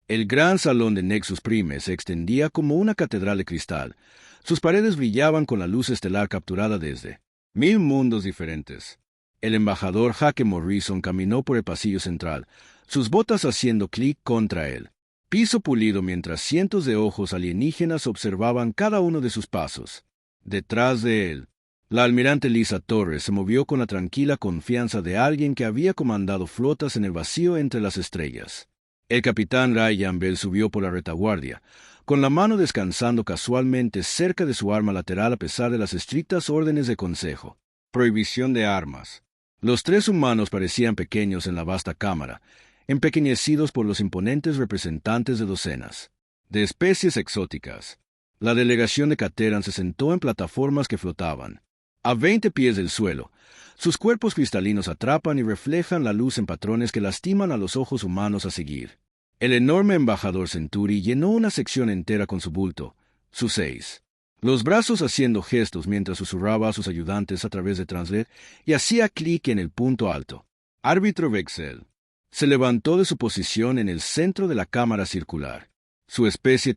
El gran salón de Nexus Prime se extendía como una catedral de cristal. Sus paredes brillaban con la luz estelar capturada desde 1000 mundos diferentes. El embajador Jake Morrison caminó por el pasillo central, sus botas haciendo clic contra él. Piso pulido mientras cientos de ojos alienígenas observaban cada uno de sus pasos. Detrás de él, la almirante Lisa Torres se movió con la tranquila confianza de alguien que había comandado flotas en el vacío entre las estrellas. El capitán Ryan Bell subió por la retaguardia, con la mano descansando casualmente cerca de su arma lateral a pesar de las estrictas órdenes de consejo. Prohibición de armas. Los tres humanos parecían pequeños en la vasta cámara, empequeñecidos por los imponentes representantes de docenas de especies exóticas. La delegación de Cateran se sentó en plataformas que flotaban a 20 pies del suelo. Sus cuerpos cristalinos atrapan y reflejan la luz en patrones que lastiman a los ojos humanos a seguir. El enorme embajador Centuri llenó una sección entera con su bulto, sus 6. Los brazos haciendo gestos mientras susurraba a sus ayudantes a través de Translet y hacía clic en el punto alto. Árbitro Vexel se levantó de su posición en el centro de la cámara circular. Su especie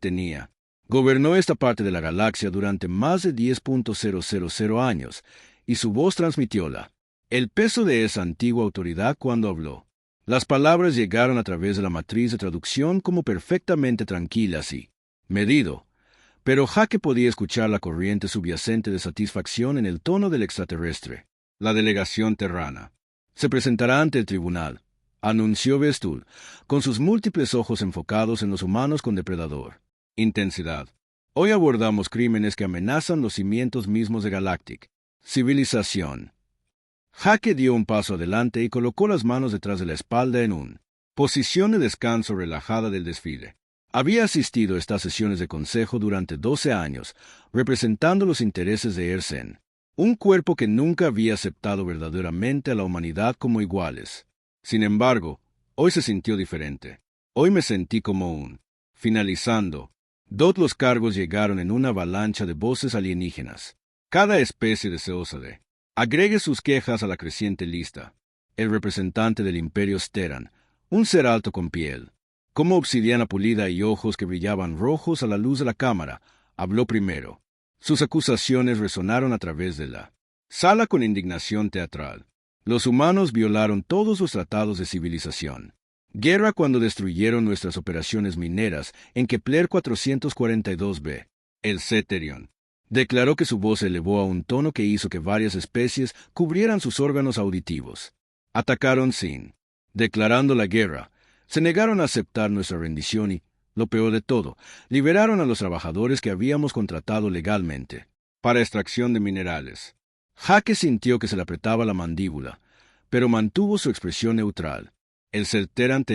gobernó esta parte de la galaxia durante más de 10.000 años, y su voz transmitióla. El peso de esa antigua autoridad cuando habló. Las palabras llegaron a través de la matriz de traducción como perfectamente tranquilas y medido, pero Jake podía escuchar la corriente subyacente de satisfacción en el tono del extraterrestre. La delegación terrana se presentará ante el tribunal, anunció Vestul, con sus múltiples ojos enfocados en los humanos con depredador intensidad. Hoy abordamos crímenes que amenazan los cimientos mismos de Galactic. Civilización. Jake dio un paso adelante y colocó las manos detrás de la espalda en una posición de descanso relajada del desfile. Había asistido a estas sesiones de consejo durante 12 años, representando los intereses de Ersen, un cuerpo que nunca había aceptado verdaderamente a la humanidad como iguales. Sin embargo, hoy se sintió diferente. Hoy me sentí como un finalizando. Los cargos llegaron en una avalancha de voces alienígenas. Cada especie deseosa de agregue sus quejas a la creciente lista. El representante del Imperio Steran, un ser alto con piel, como obsidiana pulida y ojos que brillaban rojos a la luz de la cámara, habló primero. Sus acusaciones resonaron a través de la sala con indignación teatral. Los humanos violaron todos los tratados de civilización. Guerra cuando destruyeron nuestras operaciones mineras en Kepler 442b. El Ceterion declaró que su voz se elevó a un tono que hizo que varias especies cubrieran sus órganos auditivos. Atacaron sin declarando la guerra, se negaron a aceptar nuestra rendición y, lo peor de todo, liberaron a los trabajadores que habíamos contratado legalmente para extracción de minerales. Jake sintió que se le apretaba la mandíbula, pero mantuvo su expresión neutral. El Celteran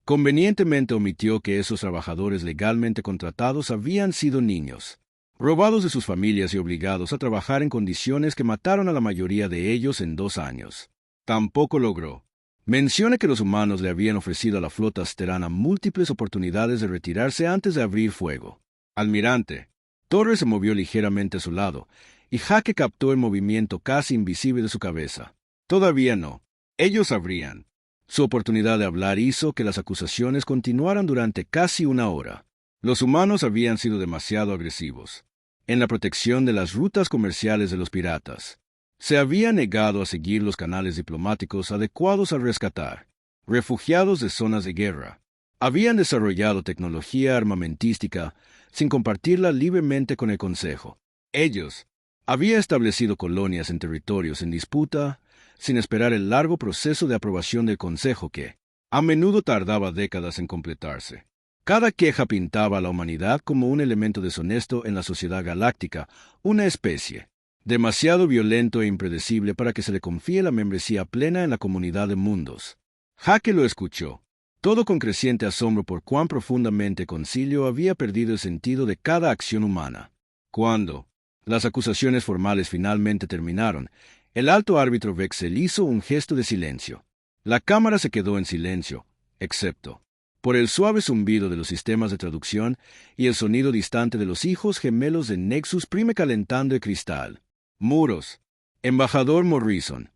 convenientemente omitió que esos trabajadores legalmente contratados habían sido niños, robados de sus familias y obligados a trabajar en condiciones que mataron a la mayoría de ellos en 2 años. Tampoco logró. Menciona que los humanos le habían ofrecido a la flota Sterana múltiples oportunidades de retirarse antes de abrir fuego. Almirante Torres se movió ligeramente a su lado, y Jake captó el movimiento casi invisible de su cabeza. Todavía no. Ellos sabrían. Su oportunidad de hablar hizo que las acusaciones continuaran durante casi 1 hora. Los humanos habían sido demasiado agresivos en la protección de las rutas comerciales de los piratas. Se había negado a seguir los canales diplomáticos adecuados al rescatar refugiados de zonas de guerra. Habían desarrollado tecnología armamentística sin compartirla libremente con el Consejo. Ellos habían establecido colonias en territorios en disputa sin esperar el largo proceso de aprobación del Consejo que, a menudo tardaba décadas en completarse. Cada queja pintaba a la humanidad como un elemento deshonesto en la sociedad galáctica, una especie demasiado violento e impredecible para que se le confíe la membresía plena en la comunidad de mundos. Jake lo escuchó, todo con creciente asombro por cuán profundamente Concilio había perdido el sentido de cada acción humana. Cuando las acusaciones formales finalmente terminaron, el alto árbitro Vexel hizo un gesto de silencio. La cámara se quedó en silencio, excepto por el suave zumbido de los sistemas de traducción y el sonido distante de los hijos gemelos de Nexus Prime calentando el cristal. Muros. Embajador Morrison,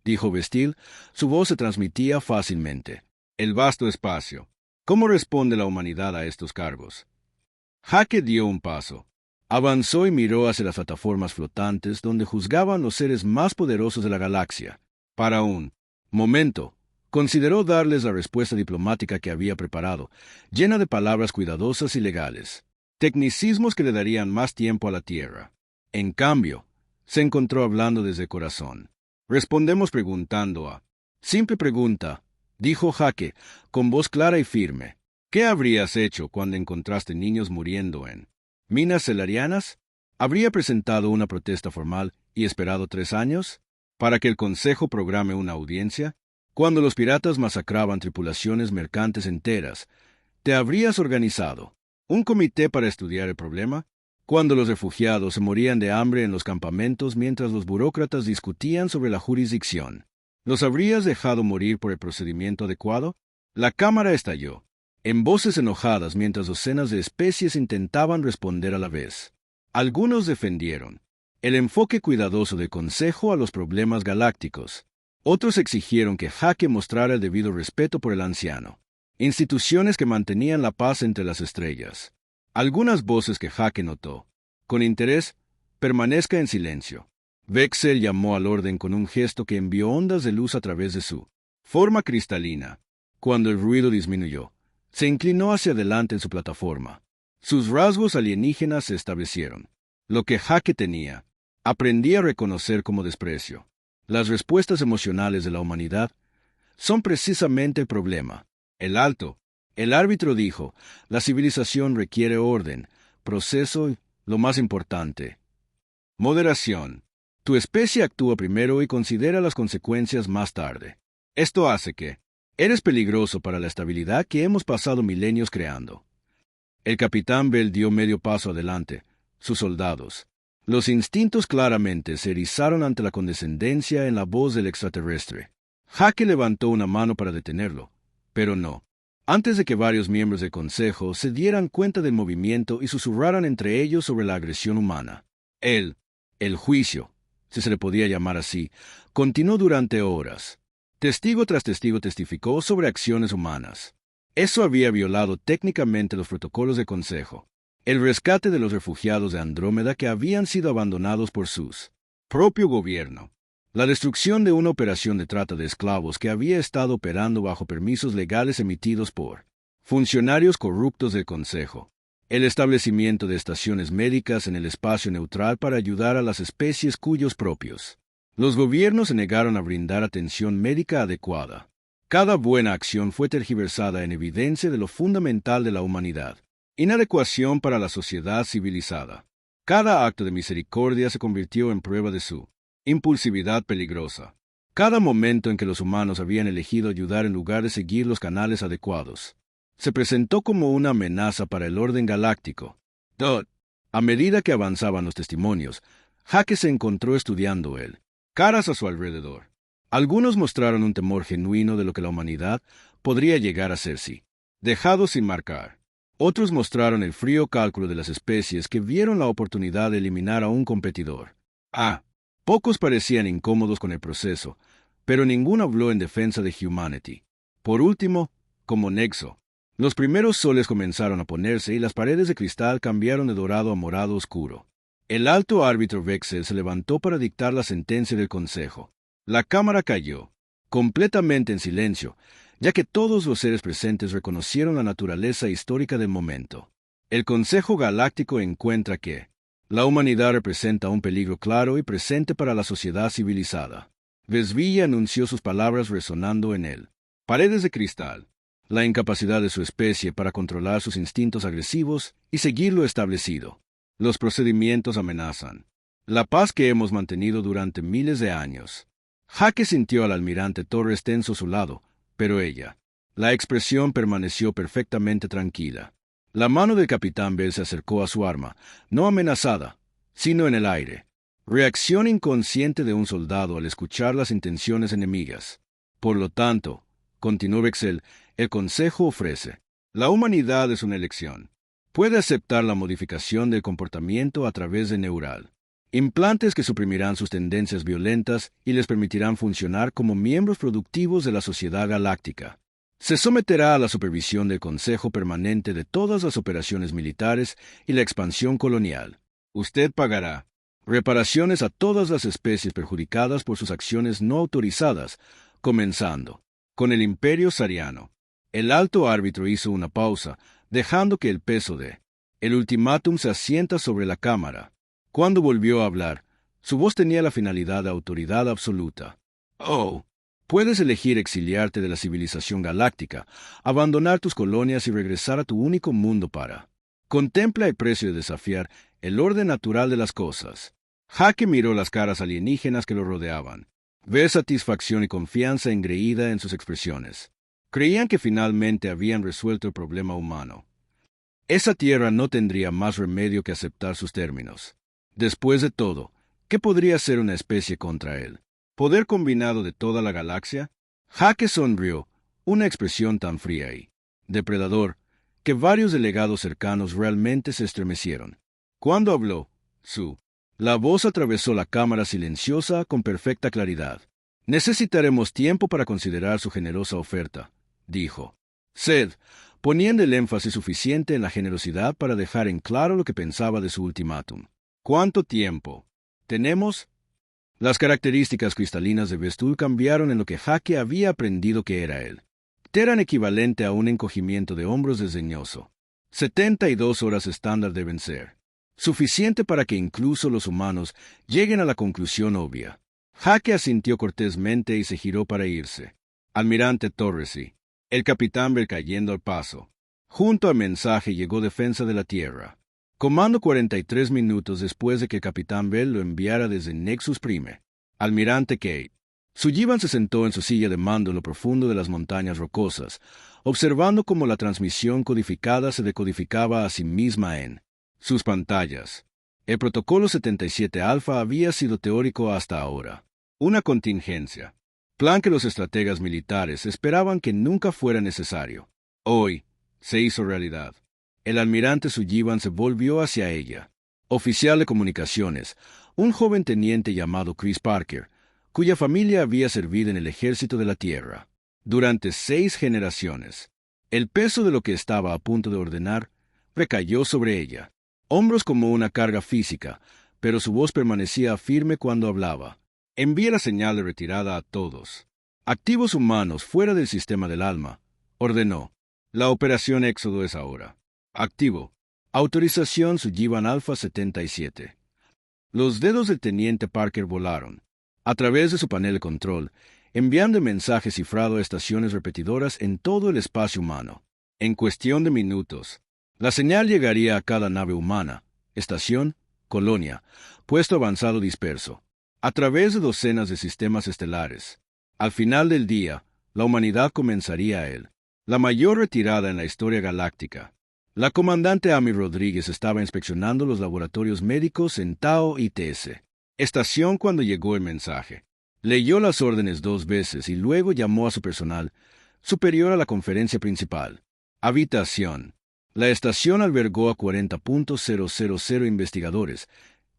dijo Vestil, su voz se transmitía fácilmente. El vasto espacio ¿Cómo responde la humanidad a estos cargos? Hake dio un paso. Avanzó y miró hacia las plataformas flotantes donde juzgaban los seres más poderosos de la galaxia. Para un momento, consideró darles la respuesta diplomática que había preparado, llena de palabras cuidadosas y legales, tecnicismos que le darían más tiempo a la Tierra. En cambio, se encontró hablando desde el corazón. Respondemos preguntando a... Simple pregunta, dijo Hake, con voz clara y firme. ¿Qué habrías hecho cuando encontraste niños muriendo en minas selarianas? ¿Habría presentado una protesta formal y esperado 3 años para que el Consejo programe una audiencia? Cuando los piratas masacraban tripulaciones mercantes enteras, ¿te habrías organizado un comité para estudiar el problema? Cuando los refugiados se morían de hambre en los campamentos mientras los burócratas discutían sobre la jurisdicción, ¿los habrías dejado morir por el procedimiento adecuado? La cámara estalló, en voces enojadas mientras docenas de especies intentaban responder a la vez. Algunos defendieron el enfoque cuidadoso del Consejo a los problemas galácticos. Otros exigieron que Hake mostrara el debido respeto por el anciano. Instituciones que mantenían la paz entre las estrellas. Algunas voces que Hake notó, con interés, permanezca en silencio. Vexel llamó al orden con un gesto que envió ondas de luz a través de su forma cristalina. Cuando el ruido disminuyó, se inclinó hacia adelante en su plataforma. Sus rasgos alienígenas se establecieron. Lo que Hake tenía, aprendí a reconocer como desprecio. Las respuestas emocionales de la humanidad son precisamente el problema. El árbitro dijo, la civilización requiere orden, proceso y, lo más importante, moderación. Tu especie actúa primero y considera las consecuencias más tarde. Esto hace que eres peligroso para la estabilidad que hemos pasado milenios creando. El capitán Bell dio medio paso adelante. Sus soldados. Los instintos claramente se erizaron ante la condescendencia en la voz del extraterrestre. Hake levantó una mano para detenerlo, pero no. Antes de que varios miembros del Consejo se dieran cuenta del movimiento y susurraran entre ellos sobre la agresión humana. El juicio, si se le podía llamar así, continuó durante horas. Testigo tras testigo testificó sobre acciones humanas. Eso había violado técnicamente los protocolos del Consejo. El rescate de los refugiados de Andrómeda que habían sido abandonados por su propio gobierno. La destrucción de una operación de trata de esclavos que había estado operando bajo permisos legales emitidos por funcionarios corruptos del Consejo. El establecimiento de estaciones médicas en el espacio neutral para ayudar a las especies cuyos propios los gobiernos se negaron a brindar atención médica adecuada. Cada buena acción fue tergiversada en evidencia de lo fundamental de la humanidad. Inadecuación para la sociedad civilizada. Cada acto de misericordia se convirtió en prueba de su impulsividad peligrosa. Cada momento en que los humanos habían elegido ayudar en lugar de seguir los canales adecuados, se presentó como una amenaza para el orden galáctico. A medida que avanzaban los testimonios, Hake se encontró estudiando él, caras a su alrededor. Algunos mostraron un temor genuino de lo que la humanidad podría llegar a ser si dejado sin marcar. Otros mostraron el frío cálculo de las especies que vieron la oportunidad de eliminar a un competidor. Pocos parecían incómodos con el proceso, pero ninguno habló en defensa de Humanity. Por último, como nexo, los primeros soles comenzaron a ponerse y las paredes de cristal cambiaron de dorado a morado oscuro. El alto árbitro Vexel se levantó para dictar la sentencia del Consejo. La cámara cayó, completamente en silencio, ya que todos los seres presentes reconocieron la naturaleza histórica del momento. El Consejo Galáctico encuentra que la humanidad representa un peligro claro y presente para la sociedad civilizada. Vesvilla anunció sus palabras resonando en él. Paredes de cristal. La incapacidad de su especie para controlar sus instintos agresivos y seguir lo establecido. Los procedimientos amenazan la paz que hemos mantenido durante miles de años. Hake sintió al almirante Torres tenso a su lado, pero ella. La expresión permaneció perfectamente tranquila. La mano del capitán Bell se acercó a su arma, no amenazada, sino en el aire. Reacción inconsciente de un soldado al escuchar las intenciones enemigas. Por lo tanto, continuó Vexel, el Consejo ofrece. La humanidad es una elección. Puede aceptar la modificación del comportamiento a través de neural. Implantes que suprimirán sus tendencias violentas y les permitirán funcionar como miembros productivos de la sociedad galáctica. Se someterá a la supervisión del Consejo Permanente de todas las operaciones militares y la expansión colonial. Usted pagará reparaciones a todas las especies perjudicadas por sus acciones no autorizadas, comenzando con el Imperio Sariano. El alto árbitro hizo una pausa, dejando que el peso de el ultimátum se asienta sobre la Cámara. Cuando volvió a hablar, su voz tenía la finalidad de autoridad absoluta. Oh, puedes elegir exiliarte de la civilización galáctica, abandonar tus colonias y regresar a tu único mundo para. Contempla el precio de desafiar el orden natural de las cosas. Hake miró las caras alienígenas que lo rodeaban. Ve satisfacción y confianza engreída en sus expresiones. Creían que finalmente habían resuelto el problema humano. Esa tierra no tendría más remedio que aceptar sus términos. Después de todo, ¿qué podría ser una especie contra él? ¿Poder combinado de toda la galaxia? Hake sonrió, una expresión tan fría y depredador, que varios delegados cercanos realmente se estremecieron. Cuando habló, la voz atravesó la cámara silenciosa con perfecta claridad. Necesitaremos tiempo para considerar su generosa oferta, dijo. Sed, poniendo el énfasis suficiente en la generosidad para dejar en claro lo que pensaba de su ultimátum. ¿Cuánto tiempo tenemos? Las características cristalinas de Vestul cambiaron en lo que Hake había aprendido que era él. Eran equivalente a un encogimiento de hombros desdeñoso. 72 horas estándar deben ser. Suficiente para que incluso los humanos lleguen a la conclusión obvia. Hake asintió cortésmente y se giró para irse. Almirante Torresi, el capitán Bell cayendo al paso. Junto al mensaje llegó Defensa de la Tierra. Comando 43 minutos después de que el capitán Bell lo enviara desde Nexus Prime. Almirante Kate. Sullivan se sentó en su silla de mando en lo profundo de las montañas rocosas, observando cómo la transmisión codificada se decodificaba a sí misma en sus pantallas. El protocolo 77 Alpha había sido teórico hasta ahora. Una contingencia. Plan que los estrategas militares esperaban que nunca fuera necesario. Hoy, se hizo realidad. El almirante Sullivan se volvió hacia ella. Oficial de comunicaciones, un joven teniente llamado Chris Parker, cuya familia había servido en el ejército de la Tierra durante 6 generaciones. El peso de lo que estaba a punto de ordenar recayó sobre ella. Hombros como una carga física, pero su voz permanecía firme cuando hablaba. Envía la señal de retirada a todos. Activos humanos fuera del sistema del alma, ordenó. La operación Éxodo es ahora. Activo. Autorización Sullivan Alpha 77. Los dedos del teniente Parker volaron, a través de su panel de control, enviando mensaje cifrado a estaciones repetidoras en todo el espacio humano. En cuestión de minutos, la señal llegaría a cada nave humana, estación, colonia, puesto avanzado disperso, a través de docenas de sistemas estelares. Al final del día, la humanidad comenzaría a él, la mayor retirada en la historia galáctica. La comandante Amy Rodríguez estaba inspeccionando los laboratorios médicos en Tao ITS. Estación cuando llegó el mensaje. Leyó las órdenes 2 veces y luego llamó a su personal, superior a la conferencia principal. Habitación. La estación albergó a 40.000 investigadores,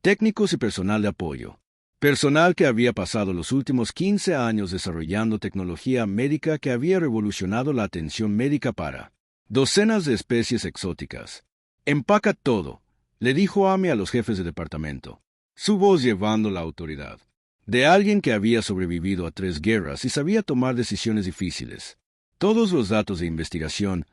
técnicos y personal de apoyo. Personal que había pasado los últimos 15 años desarrollando tecnología médica que había revolucionado la atención médica para docenas de especies exóticas. Empaca todo, le dijo Amy a los jefes de departamento, su voz llevando la autoridad. De alguien que había sobrevivido a 3 guerras y sabía tomar decisiones difíciles. Todos los datos de investigación,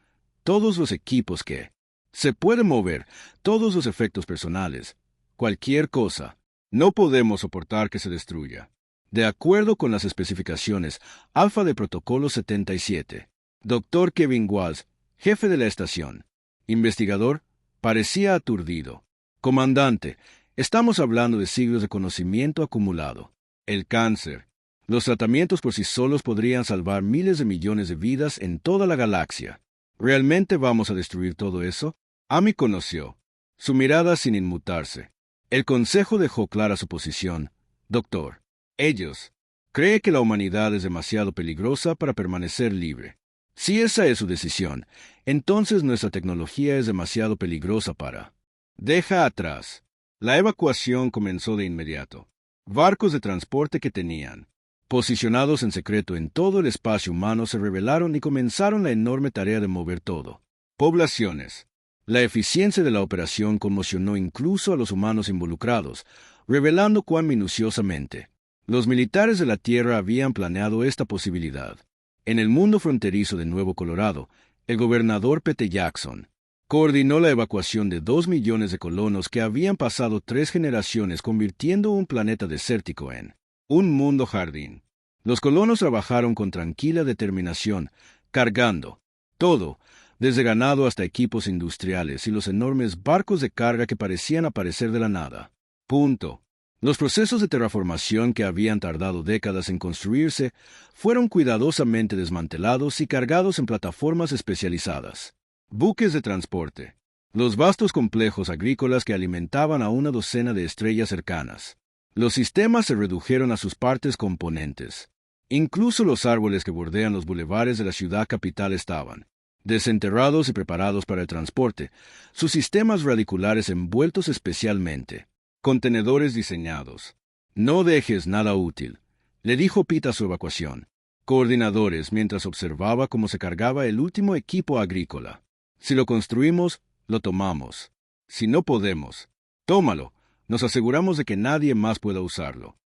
todos los equipos que se puede mover, todos los efectos personales, cualquier cosa. No podemos soportar que se destruya. De acuerdo con las especificaciones Alfa de Protocolo 77. Dr. Kevin Walsh, jefe de la estación. Investigador, parecía aturdido. Comandante, estamos hablando de siglos de conocimiento acumulado. El cáncer. Los tratamientos por sí solos podrían salvar miles de millones de vidas en toda la galaxia. ¿Realmente vamos a destruir todo eso? Amy conoció, su mirada sin inmutarse. El Consejo dejó clara su posición. Doctor, ellos creen que la humanidad es demasiado peligrosa para permanecer libre. Si esa es su decisión, entonces nuestra tecnología es demasiado peligrosa para. Deja atrás. La evacuación comenzó de inmediato. Barcos de transporte que tenían Posicionados en secreto en todo el espacio humano, se rebelaron y comenzaron la enorme tarea de mover todo. Poblaciones. La eficiencia de la operación conmocionó incluso a los humanos involucrados, revelando cuán minuciosamente los militares de la Tierra habían planeado esta posibilidad. En el mundo fronterizo de Nuevo Colorado, el gobernador Pete Jackson coordinó la evacuación de 2 millones de colonos que habían pasado 3 generaciones convirtiendo un planeta desértico en un mundo jardín. Los colonos trabajaron con tranquila determinación, cargando todo, desde ganado hasta equipos industriales y los enormes barcos de carga que parecían aparecer de la nada. Punto. Los procesos de terraformación que habían tardado décadas en construirse fueron cuidadosamente desmantelados y cargados en plataformas especializadas. Buques de transporte. Los vastos complejos agrícolas que alimentaban a una docena de estrellas cercanas. Los sistemas se redujeron a sus partes componentes. Incluso los árboles que bordean los bulevares de la ciudad capital estaban desenterrados y preparados para el transporte, sus sistemas radiculares envueltos especialmente. Contenedores diseñados. No dejes nada útil, le dijo Pete a su evacuación. Coordinadores mientras observaba cómo se cargaba el último equipo agrícola. Si lo construimos, lo tomamos. Si no podemos, tómalo. Nos aseguramos de que nadie más pueda usarlo.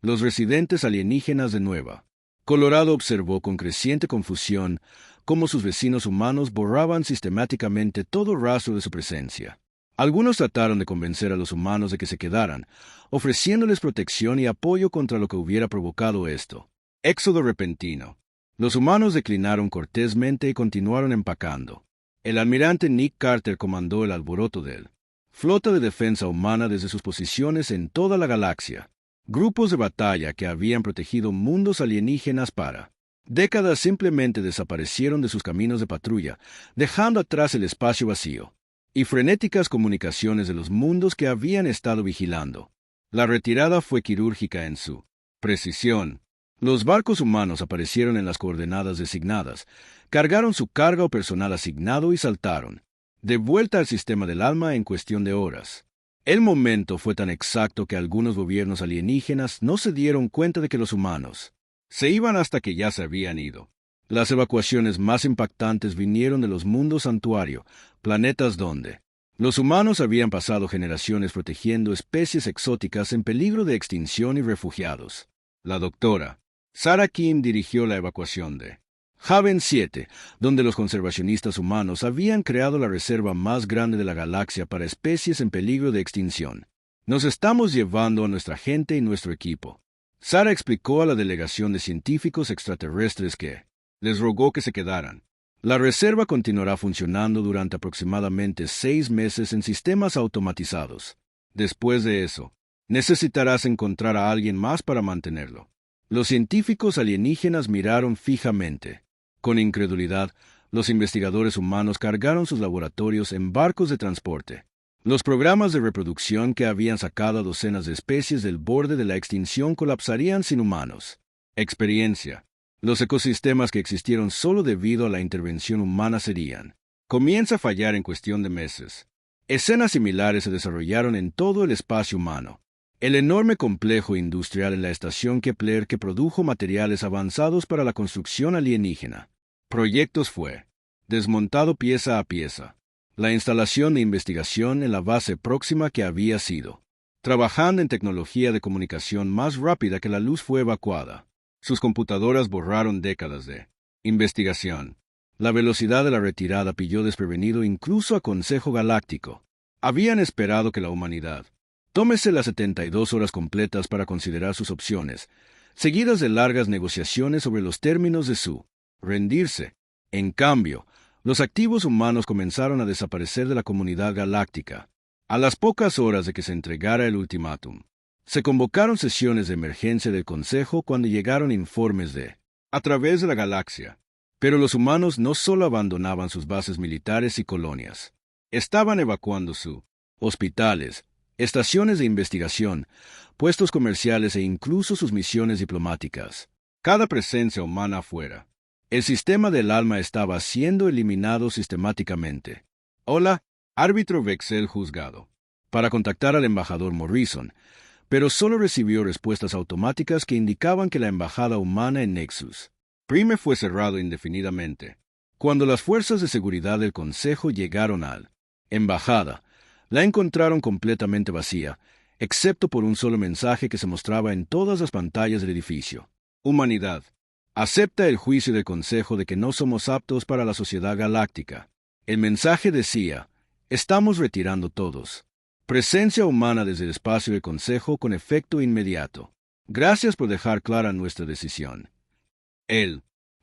Los residentes alienígenas de Nueva Colorado observó con creciente confusión cómo sus vecinos humanos borraban sistemáticamente todo rastro de su presencia. Algunos trataron de convencer a los humanos de que se quedaran, ofreciéndoles protección y apoyo contra lo que hubiera provocado esto. Éxodo repentino. Los humanos declinaron cortésmente y continuaron empacando. El almirante Nick Carter comandó el alboroto de él. Flota de defensa humana desde sus posiciones en toda la galaxia. Grupos de batalla que habían protegido mundos alienígenas para décadas simplemente desaparecieron de sus caminos de patrulla, dejando atrás el espacio vacío. Y frenéticas comunicaciones de los mundos que habían estado vigilando. La retirada fue quirúrgica en su precisión. Los barcos humanos aparecieron en las coordenadas designadas, cargaron su carga o personal asignado y saltaron de vuelta al sistema del alma en cuestión de horas. El momento fue tan exacto que algunos gobiernos alienígenas no se dieron cuenta de que los humanos se iban hasta que ya se habían ido. Las evacuaciones más impactantes vinieron de los mundos santuario, planetas donde los humanos habían pasado generaciones protegiendo especies exóticas en peligro de extinción y refugiados. La doctora Sarah Kim dirigió la evacuación de Haven 7, donde los conservacionistas humanos habían creado la reserva más grande de la galaxia para especies en peligro de extinción. Nos estamos llevando a nuestra gente y nuestro equipo. Sarah explicó a la delegación de científicos extraterrestres que les rogó que se quedaran. La reserva continuará funcionando durante aproximadamente 6 meses en sistemas automatizados. Después de eso, necesitarás encontrar a alguien más para mantenerlo. Los científicos alienígenas miraron fijamente. Con incredulidad, los investigadores humanos cargaron sus laboratorios en barcos de transporte. Los programas de reproducción que habían sacado a docenas de especies del borde de la extinción colapsarían sin humanos. Experiencia. Los ecosistemas que existieron solo debido a la intervención humana serían. Comienza a fallar en cuestión de meses. Escenas similares se desarrollaron en todo el espacio humano. El enorme complejo industrial en la estación Kepler que produjo materiales avanzados para la construcción alienígena. Proyectos fue desmontado pieza a pieza. La instalación de investigación en la base próxima que había sido. Trabajando en tecnología de comunicación más rápida que la luz fue evacuada. Sus computadoras borraron décadas de investigación. La velocidad de la retirada pilló desprevenido incluso a Consejo Galáctico. Habían esperado que la humanidad tómese las 72 horas completas para considerar sus opciones, seguidas de largas negociaciones sobre los términos de su rendirse. En cambio, los activos humanos comenzaron a desaparecer de la comunidad galáctica. A las pocas horas de que se entregara el ultimátum, se convocaron sesiones de emergencia del Consejo cuando llegaron informes a través de la galaxia. Pero los humanos no solo abandonaban sus bases militares y colonias. Estaban evacuando sus hospitales, estaciones de investigación, puestos comerciales e incluso sus misiones diplomáticas. Cada presencia humana afuera. El sistema del alma estaba siendo eliminado sistemáticamente. Hola, árbitro Vexel juzgado. Para contactar al embajador Morrison, pero solo recibió respuestas automáticas que indicaban que la embajada humana en Nexus Prime fue cerrado indefinidamente. Cuando las fuerzas de seguridad del Consejo llegaron a la embajada, la encontraron completamente vacía, excepto por un solo mensaje que se mostraba en todas las pantallas del edificio. Humanidad. Acepta el juicio del Consejo de que no somos aptos para la sociedad galáctica. El mensaje decía: estamos retirando todos. Presencia humana desde el espacio del Consejo con efecto inmediato. Gracias por dejar clara nuestra decisión.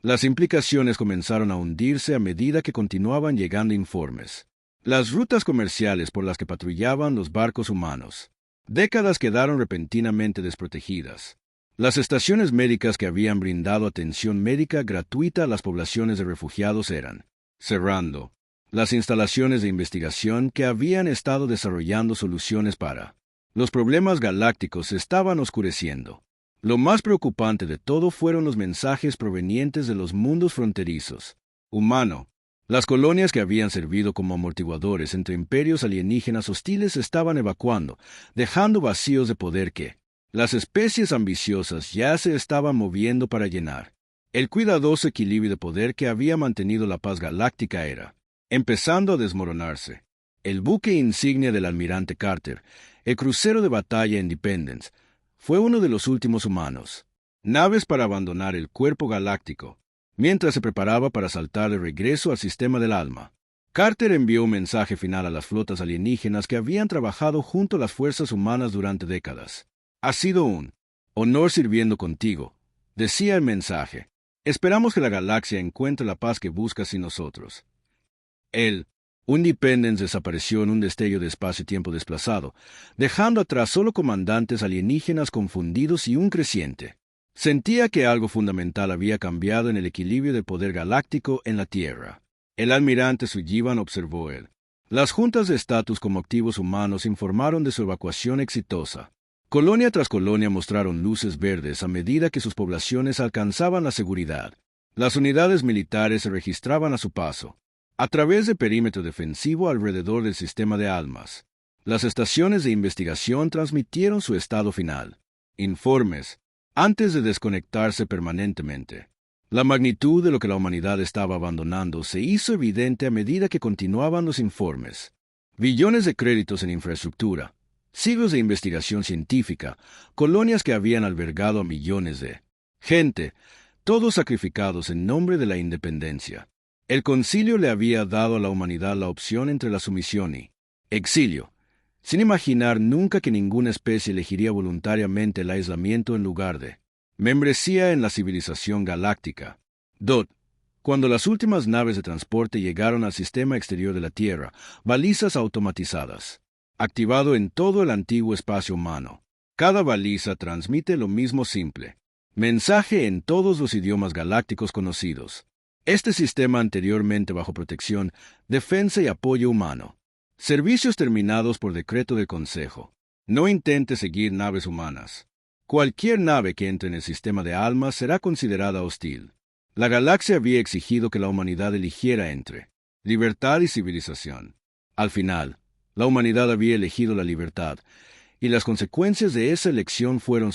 Las implicaciones comenzaron a hundirse a medida que continuaban llegando informes. Las rutas comerciales por las que patrullaban los barcos humanos. Décadas quedaron repentinamente desprotegidas. Las estaciones médicas que habían brindado atención médica gratuita a las poblaciones de refugiados eran cerrando. Las instalaciones de investigación que habían estado desarrollando soluciones para los problemas galácticos se estaban oscureciendo. Lo más preocupante de todo fueron los mensajes provenientes de los mundos fronterizos. Humano. Las colonias que habían servido como amortiguadores entre imperios alienígenas hostiles se estaban evacuando, dejando vacíos de poder que las especies ambiciosas ya se estaban moviendo para llenar. El cuidadoso equilibrio de poder que había mantenido la paz galáctica era empezando a desmoronarse. El buque insignia del almirante Carter, el crucero de batalla Independence, fue uno de los últimos humanos. Naves para abandonar el cuerpo galáctico, mientras se preparaba para saltar de regreso al sistema del alma. Carter envió un mensaje final a las flotas alienígenas que habían trabajado junto a las fuerzas humanas durante décadas. Ha sido un honor sirviendo contigo, decía el mensaje. Esperamos que la galaxia encuentre la paz que busca sin nosotros. Independence desapareció en un destello de espacio-tiempo desplazado, dejando atrás solo comandantes alienígenas confundidos y un creciente. Sentía que algo fundamental había cambiado en el equilibrio del poder galáctico en la Tierra. El almirante Sullivan observó él. Las juntas de estatus como activos humanos informaron de su evacuación exitosa. Colonia tras colonia mostraron luces verdes a medida que sus poblaciones alcanzaban la seguridad. Las unidades militares se registraban a su paso, a través del perímetro defensivo alrededor del sistema de almas. Las estaciones de investigación transmitieron su estado final. Informes, antes de desconectarse permanentemente. La magnitud de lo que la humanidad estaba abandonando se hizo evidente a medida que continuaban los informes. Billones de créditos en infraestructura, siglos de investigación científica, colonias que habían albergado a millones de gente, todos sacrificados en nombre de la independencia. El concilio le había dado a la humanidad la opción entre la sumisión y exilio, sin imaginar nunca que ninguna especie elegiría voluntariamente el aislamiento en lugar de membresía en la civilización galáctica. Cuando las últimas naves de transporte llegaron al sistema exterior de la Tierra, balizas automatizadas, activado en todo el antiguo espacio humano. Cada baliza transmite lo mismo simple mensaje en todos los idiomas galácticos conocidos. Este sistema anteriormente bajo protección, defensa y apoyo humano. Servicios terminados por decreto del Consejo. No intente seguir naves humanas. Cualquier nave que entre en el sistema de almas será considerada hostil. La galaxia había exigido que la humanidad eligiera entre libertad y civilización. Al final, la humanidad había elegido la libertad, y las consecuencias de esa elección fueron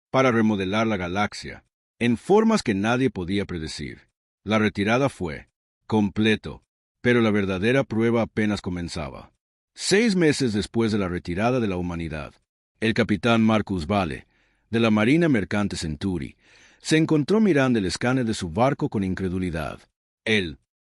para remodelar la galaxia, en formas que nadie podía predecir. La retirada fue completo, pero la verdadera prueba apenas comenzaba. 6 meses después de la retirada de la humanidad, el capitán Marcus Vale, de la Marina Mercante Centuri, se encontró mirando el escáner de su barco con incredulidad.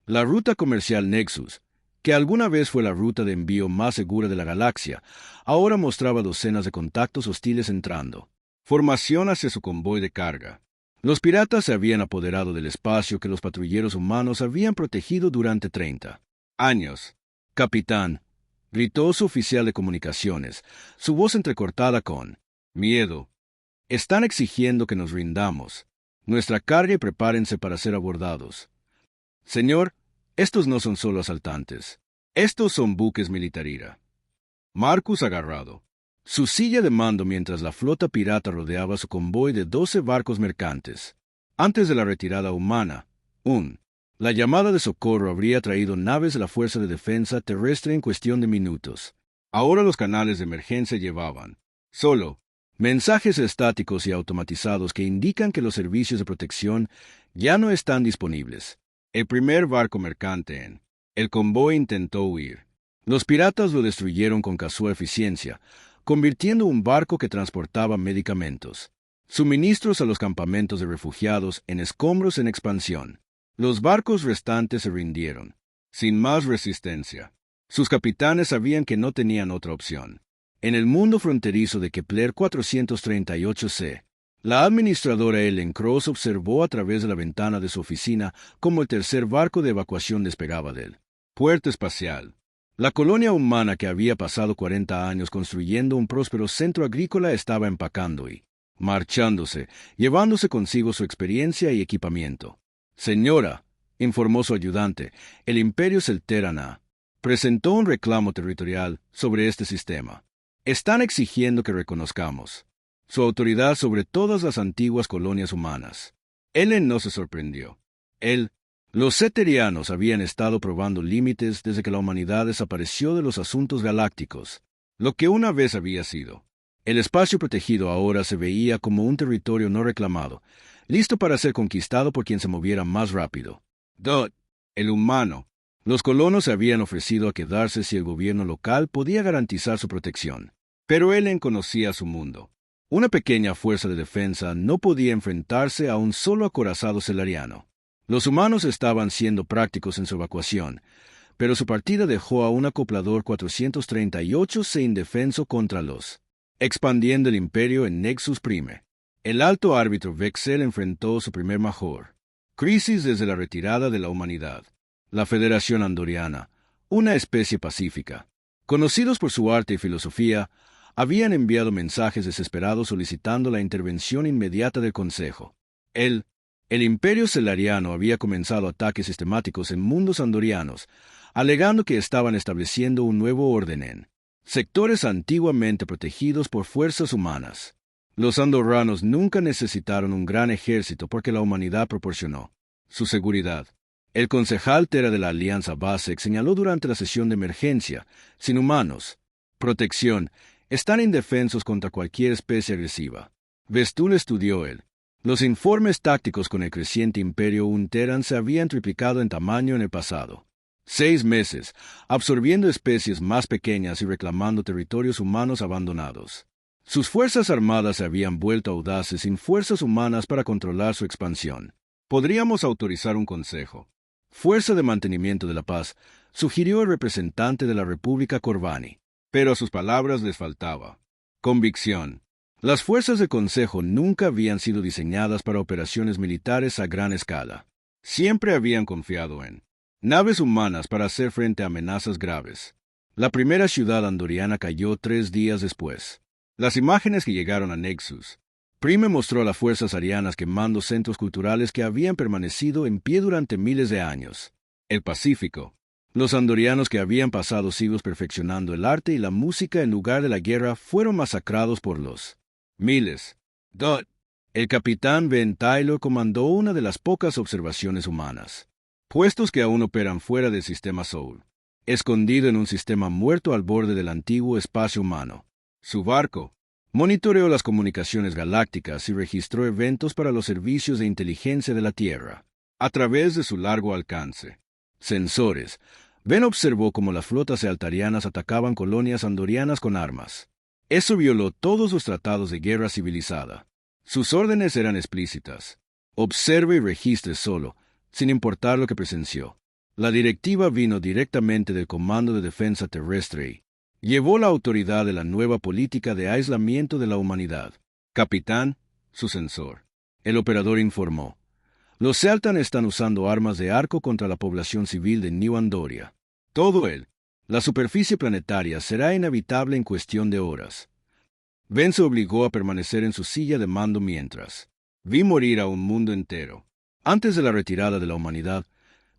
La ruta comercial Nexus, que alguna vez fue la ruta de envío más segura de la galaxia, ahora mostraba docenas de contactos hostiles entrando. Formación hacia su convoy de carga. Los piratas se habían apoderado del espacio que los patrulleros humanos habían protegido durante 30 años. Capitán, gritó su oficial de comunicaciones, su voz entrecortada con miedo. Están exigiendo que nos rindamos nuestra carga y prepárense para ser abordados. Señor, estos no son solo asaltantes. Estos son buques militarira. Marcus agarrado su silla de mando mientras la flota pirata rodeaba su convoy de 12 barcos mercantes. Antes de la retirada humana, la llamada de socorro habría traído naves de la Fuerza de Defensa Terrestre en cuestión de minutos. Ahora los canales de emergencia llevaban solo Mensajes estáticos y automatizados que indican que los servicios de protección ya no están disponibles. El primer barco mercante en el convoy intentó huir. Los piratas lo destruyeron con casual eficiencia, convirtiendo un barco que transportaba medicamentos, suministros a los campamentos de refugiados en escombros en expansión. Los barcos restantes se rindieron, sin más resistencia. Sus capitanes sabían que no tenían otra opción. En el mundo fronterizo de Kepler 438c, la administradora Ellen Cross observó a través de la ventana de su oficina cómo el tercer barco de evacuación despegaba del puerto espacial. La colonia humana que había pasado 40 años construyendo un próspero centro agrícola estaba empacando y marchándose, llevándose consigo su experiencia y equipamiento. Señora, informó su ayudante, el Imperio Celterana presentó un reclamo territorial sobre este sistema. Están exigiendo que reconozcamos su autoridad sobre todas las antiguas colonias humanas. Ellen no se sorprendió. Los ceterianos habían estado probando límites desde que la humanidad desapareció de los asuntos galácticos. Lo que una vez había sido el espacio protegido ahora se veía como un territorio no reclamado, listo para ser conquistado por quien se moviera más rápido. El humano. Los colonos se habían ofrecido a quedarse si el gobierno local podía garantizar su protección. Pero Ellen conocía su mundo. Una pequeña fuerza de defensa no podía enfrentarse a un solo acorazado celariano. Los humanos estaban siendo prácticos en su evacuación, pero su partida dejó a un acoplador 438 indefenso contra los expandiendo el imperio en Nexus Prime. El alto árbitro Vexel enfrentó su primer major crisis desde la retirada de la humanidad. La Federación Andoriana, una especie pacífica, conocidos por su arte y filosofía, habían enviado mensajes desesperados solicitando la intervención inmediata del Consejo. El imperio celariano había comenzado ataques sistemáticos en mundos andorianos, alegando que estaban estableciendo un nuevo orden en sectores antiguamente protegidos por fuerzas humanas. Los andorranos nunca necesitaron un gran ejército porque la humanidad proporcionó su seguridad. El concejal Tera de la Alianza Basek señaló durante la sesión de emergencia: sin humanos, protección, están indefensos contra cualquier especie agresiva. Vestul estudió los informes tácticos con el creciente imperio Unteran se habían triplicado en tamaño en el pasado 6 meses, absorbiendo especies más pequeñas y reclamando territorios humanos abandonados. Sus fuerzas armadas se habían vuelto audaces sin fuerzas humanas para controlar su expansión. Podríamos autorizar un consejo. Fuerza de Mantenimiento de la Paz, sugirió el representante de la República Corvani. Pero a sus palabras les faltaba convicción. Las fuerzas de consejo nunca habían sido diseñadas para operaciones militares a gran escala. Siempre habían confiado en naves humanas para hacer frente a amenazas graves. La primera ciudad andoriana cayó 3 días después. Las imágenes que llegaron a Nexus Prime mostró a las fuerzas arianas quemando centros culturales que habían permanecido en pie durante miles de años. El Pacífico. Los andorianos que habían pasado siglos perfeccionando el arte y la música en lugar de la guerra fueron masacrados por los miles. El capitán Ben Taylor comandó una de las pocas observaciones humanas. Puestos que aún operan fuera del sistema Soul, escondido en un sistema muerto al borde del antiguo espacio humano. Su barco monitoreó las comunicaciones galácticas y registró eventos para los servicios de inteligencia de la Tierra. A través de su largo alcance sensores, Ben observó cómo las flotas altarianas atacaban colonias andorianas con armas. Eso violó todos los tratados de guerra civilizada. Sus órdenes eran explícitas. Observe y registre solo, sin importar lo que presenció. La directiva vino directamente del Comando de Defensa Terrestre y llevó la autoridad de la nueva política de aislamiento de la humanidad. Capitán, su sensor. El operador informó. Los Celtan están usando armas de arco contra la población civil de New Andoria. Todo la superficie planetaria será inhabitable en cuestión de horas. Ben se obligó a permanecer en su silla de mando mientras vi morir a un mundo entero. Antes de la retirada de la humanidad,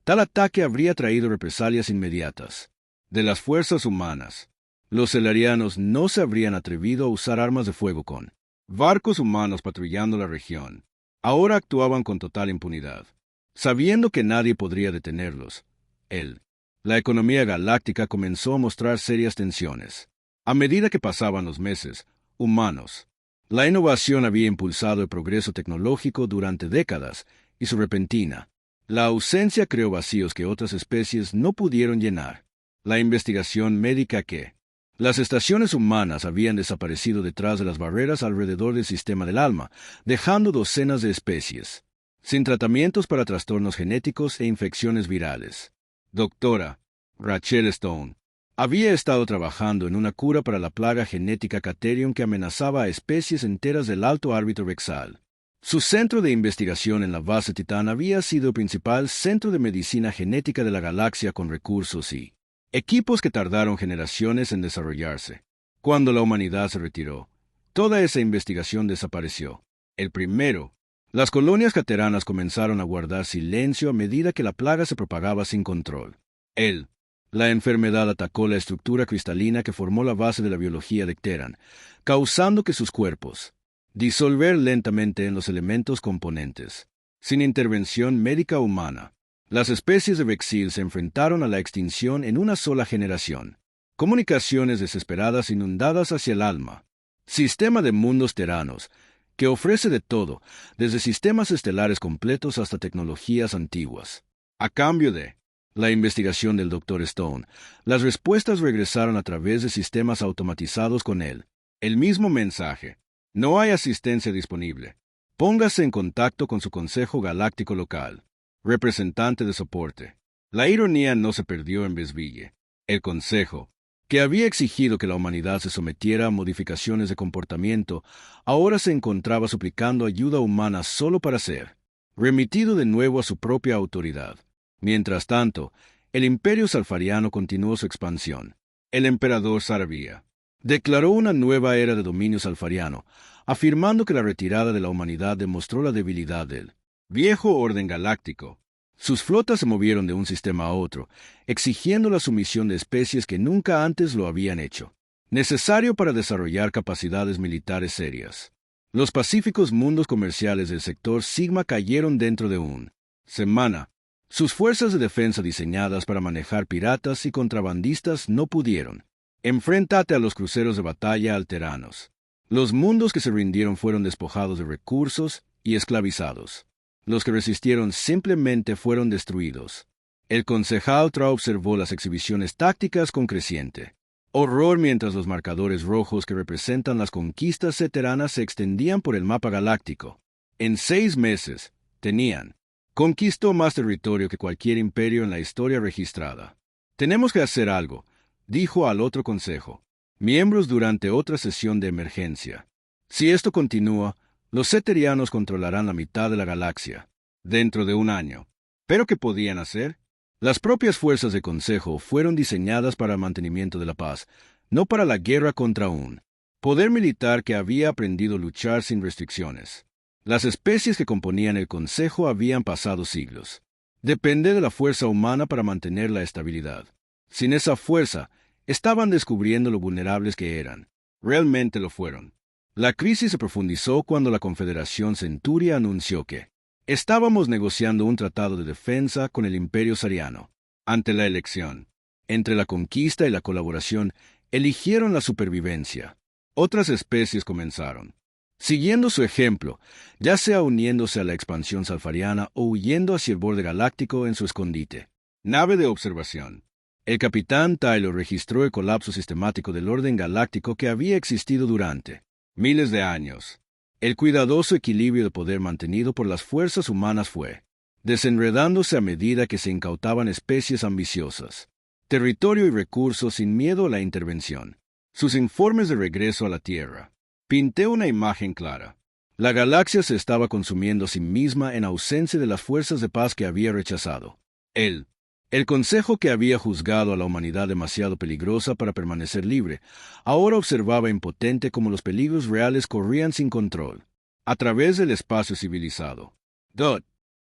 tal ataque habría traído represalias inmediatas de las fuerzas humanas. Los celarianos no se habrían atrevido a usar armas de fuego con barcos humanos patrullando la región. Ahora actuaban con total impunidad, sabiendo que nadie podría detenerlos. La economía galáctica comenzó a mostrar serias tensiones. A medida que pasaban los meses, humanos, La innovación había impulsado el progreso tecnológico durante décadas, y su repentina la ausencia creó vacíos que otras especies no pudieron llenar. La investigación médica que las estaciones humanas habían desaparecido detrás de las barreras alrededor del sistema del alma, dejando docenas de especies sin tratamientos para trastornos genéticos e infecciones virales. Doctora Rachel Stone había estado trabajando en una cura para la plaga genética Caterion que amenazaba a especies enteras del alto árbitro vexal. Su centro de investigación en la base Titán había sido el principal centro de medicina genética de la galaxia con recursos y equipos que tardaron generaciones en desarrollarse. Cuando la humanidad se retiró, toda esa investigación desapareció. El primero, las colonias cateranas comenzaron a guardar silencio a medida que la plaga se propagaba sin control. La enfermedad atacó la estructura cristalina que formó la base de la biología de Cteran, causando que sus cuerpos disolver lentamente en los elementos componentes. Sin intervención médica humana, las especies de Vexil se enfrentaron a la extinción en una sola generación. Comunicaciones desesperadas inundadas hacia el alma. Sistema de mundos teranos, que ofrece de todo, desde sistemas estelares completos hasta tecnologías antiguas. A cambio de la investigación del Dr. Stone, las respuestas regresaron a través de sistemas automatizados con él. El mismo mensaje. No hay asistencia disponible. Póngase en contacto con su Consejo Galáctico local. Representante de soporte. La ironía no se perdió en Vesville. El Consejo, que había exigido que la humanidad se sometiera a modificaciones de comportamiento, ahora se encontraba suplicando ayuda humana solo para ser remitido de nuevo a su propia autoridad. Mientras tanto, el Imperio Salfariano continuó su expansión. El emperador Saravia declaró una nueva era de dominio salfariano, afirmando que la retirada de la humanidad demostró la debilidad del viejo orden galáctico. Sus flotas se movieron de un sistema a otro, exigiendo la sumisión de especies que nunca antes lo habían hecho, necesario para desarrollar capacidades militares serias. Los pacíficos mundos comerciales del sector Sigma cayeron dentro de una semana. Sus fuerzas de defensa diseñadas para manejar piratas y contrabandistas no pudieron. Enfréntate a los cruceros de batalla alteranos. Los mundos que se rindieron fueron despojados de recursos y esclavizados. Los que resistieron simplemente fueron destruidos. El concejal Tra observó las exhibiciones tácticas con creciente horror mientras los marcadores rojos que representan las conquistas seteranas se extendían por el mapa galáctico. En 6 meses, conquistó más territorio que cualquier imperio en la historia registrada. Tenemos que hacer algo, dijo al otro consejo, miembros durante otra sesión de emergencia. Si esto continúa, los seterianos controlarán la mitad de la galaxia, dentro de 1 año. ¿Pero qué podían hacer? Las propias fuerzas de consejo fueron diseñadas para el mantenimiento de la paz, no para la guerra contra un poder militar que había aprendido a luchar sin restricciones. Las especies que componían el consejo habían pasado siglos. Depende de la fuerza humana para mantener la estabilidad. Sin esa fuerza, estaban descubriendo lo vulnerables que eran. Realmente lo fueron. La crisis se profundizó cuando la Confederación Centuria anunció que estábamos negociando un tratado de defensa con el Imperio Sariano. Ante la elección entre la conquista y la colaboración, eligieron la supervivencia. Otras especies comenzaron siguiendo su ejemplo, ya sea uniéndose a la expansión salfariana o huyendo hacia el borde galáctico en su escondite. Nave de observación. El capitán Tyler registró el colapso sistemático del orden galáctico que había existido durante miles de años. El cuidadoso equilibrio de poder mantenido por las fuerzas humanas fue desenredándose a medida que se incautaban especies ambiciosas, territorio y recursos sin miedo a la intervención. Sus informes de regreso a la Tierra pinté una imagen clara. La galaxia se estaba consumiendo a sí misma en ausencia de las fuerzas de paz que había rechazado. El consejo que había juzgado a la humanidad demasiado peligrosa para permanecer libre, ahora observaba impotente cómo los peligros reales corrían sin control, a través del espacio civilizado.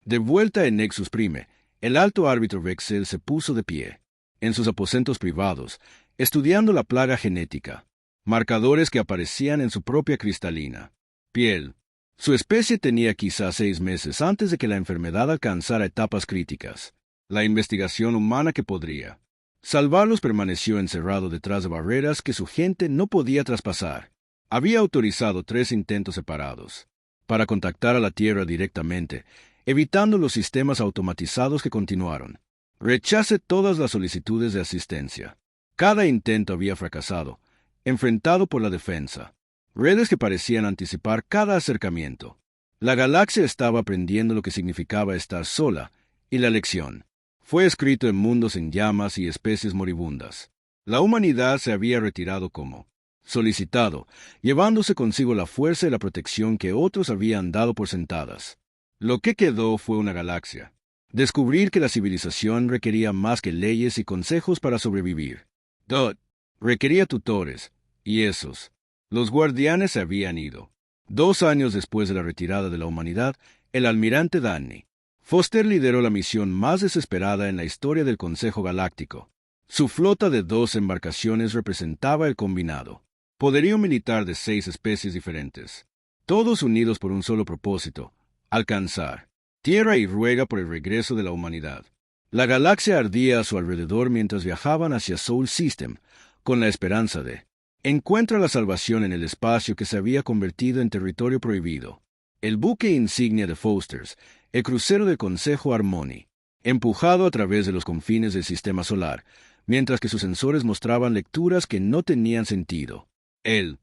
De vuelta en Nexus Prime, el alto árbitro Vexel se puso de pie, en sus aposentos privados, estudiando la plaga genética. Marcadores que aparecían en su propia cristalina piel. Su especie tenía quizás 6 meses antes de que la enfermedad alcanzara etapas críticas. La investigación humana que podría salvarlos permaneció encerrado detrás de barreras que su gente no podía traspasar. Había autorizado 3 intentos separados para contactar a la Tierra directamente, evitando los sistemas automatizados que continuaron. Rechace todas las solicitudes de asistencia. Cada intento había fracasado, enfrentado por la defensa. Redes que parecían anticipar cada acercamiento. La galaxia estaba aprendiendo lo que significaba estar sola, y la lección fue escrito en mundos en llamas y especies moribundas. La humanidad se había retirado como solicitado, llevándose consigo la fuerza y la protección que otros habían dado por sentadas. Lo que quedó fue una galaxia. Descubrir que la civilización requería más que leyes y consejos para sobrevivir. Dot requería tutores, y esos, los guardianes se habían ido. 2 años después de la retirada de la humanidad, el almirante Danny Foster lideró la misión más desesperada en la historia del Consejo Galáctico. Su flota de 2 embarcaciones representaba el combinado poderío militar de 6 especies diferentes, todos unidos por un solo propósito: alcanzar Tierra y ruega por el regreso de la humanidad. La galaxia ardía a su alrededor mientras viajaban hacia Soul System, con la esperanza de encuentra la salvación en el espacio que se había convertido en territorio prohibido. El buque insignia de Fosters, el crucero del Consejo Harmony, empujado a través de los confines del sistema solar, mientras que sus sensores mostraban lecturas que no tenían sentido. El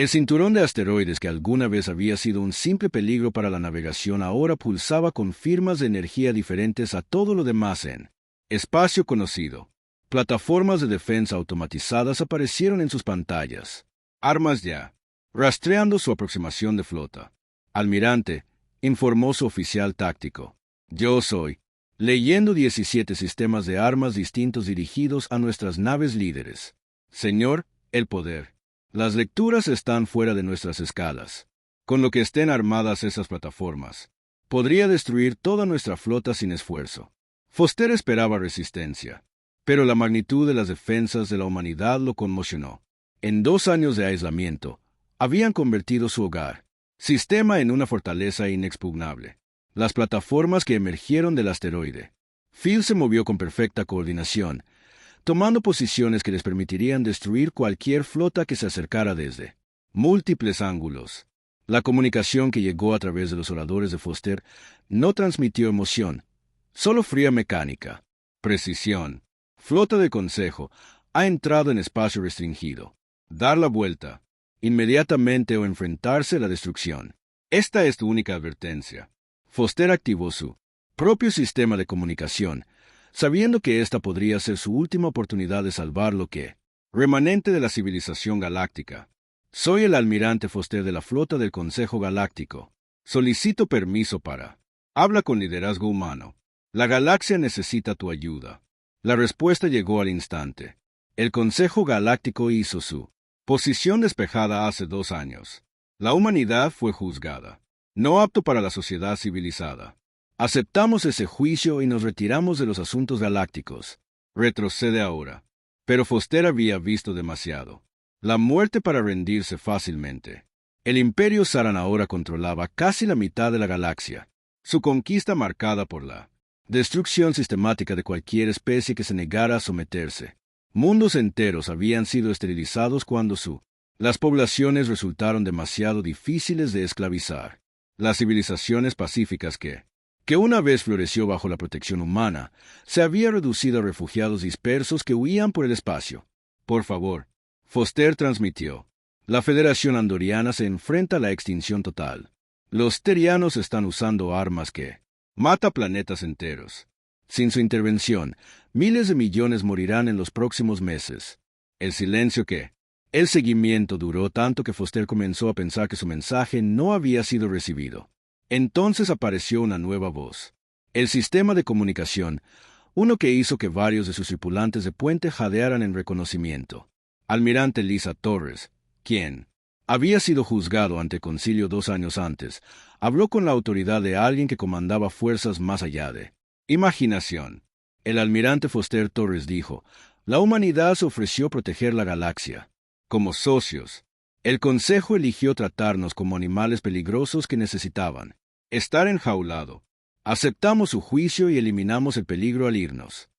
cinturón de asteroides que alguna vez había sido un simple peligro para la navegación ahora pulsaba con firmas de energía diferentes a todo lo demás en espacio conocido. Plataformas de defensa automatizadas aparecieron en sus pantallas. Armas ya. Rastreando su aproximación de flota. Almirante, informó su oficial táctico. Yo soy. Leyendo 17 sistemas de armas distintos dirigidos a nuestras naves líderes. Señor, el poder. Las lecturas están fuera de nuestras escalas. Con lo que estén armadas esas plataformas, podría destruir toda nuestra flota sin esfuerzo. Foster esperaba resistencia, pero la magnitud de las defensas de la humanidad lo conmocionó. En 2 años de aislamiento, habían convertido su hogar, sistema en una fortaleza inexpugnable. Las plataformas que emergieron del asteroide. Phil se movió con perfecta coordinación, tomando posiciones que les permitirían destruir cualquier flota que se acercara desde múltiples ángulos. La comunicación que llegó a través de los oradores de Foster no transmitió emoción, solo fría mecánica. Precisión. Flota de consejo ha entrado en espacio restringido. Dar la vuelta, inmediatamente o enfrentarse a la destrucción. Esta es tu única advertencia. Foster activó su propio sistema de comunicación, sabiendo que esta podría ser su última oportunidad de salvar lo que remanente de la civilización galáctica. Soy el almirante Foster de la flota del Consejo Galáctico. Solicito permiso para. Habla con liderazgo humano. La galaxia necesita tu ayuda. La respuesta llegó al instante. El Consejo Galáctico hizo su posición despejada hace 2 años. La humanidad fue juzgada. No apto para la sociedad civilizada. Aceptamos ese juicio y nos retiramos de los asuntos galácticos. Retrocede ahora. Pero Foster había visto demasiado. La muerte para rendirse fácilmente. El Imperio Saran ahora controlaba casi la mitad de la galaxia. Su conquista marcada por la destrucción sistemática de cualquier especie que se negara a someterse. Mundos enteros habían sido esterilizados cuando las poblaciones resultaron demasiado difíciles de esclavizar. Las civilizaciones pacíficas que una vez floreció bajo la protección humana, se había reducido a refugiados dispersos que huían por el espacio. Por favor, Foster transmitió. La Federación Andoriana se enfrenta a la extinción total. Los terianos están usando armas que mata planetas enteros. Sin su intervención, miles de millones morirán en los próximos meses. El silencio que el seguimiento duró tanto que Foster comenzó a pensar que su mensaje no había sido recibido. Entonces apareció una nueva voz. El sistema de comunicación, uno que hizo que varios de sus tripulantes de puente jadearan en reconocimiento. Almirante Lisa Torres, quien había sido juzgado ante concilio 2 años antes, habló con la autoridad de alguien que comandaba fuerzas más allá de imaginación. El almirante Foster Torres dijo: la humanidad se ofreció proteger la galaxia. Como socios, el Consejo eligió tratarnos como animales peligrosos que necesitaban estar enjaulado. Aceptamos su juicio y eliminamos el peligro al irnos.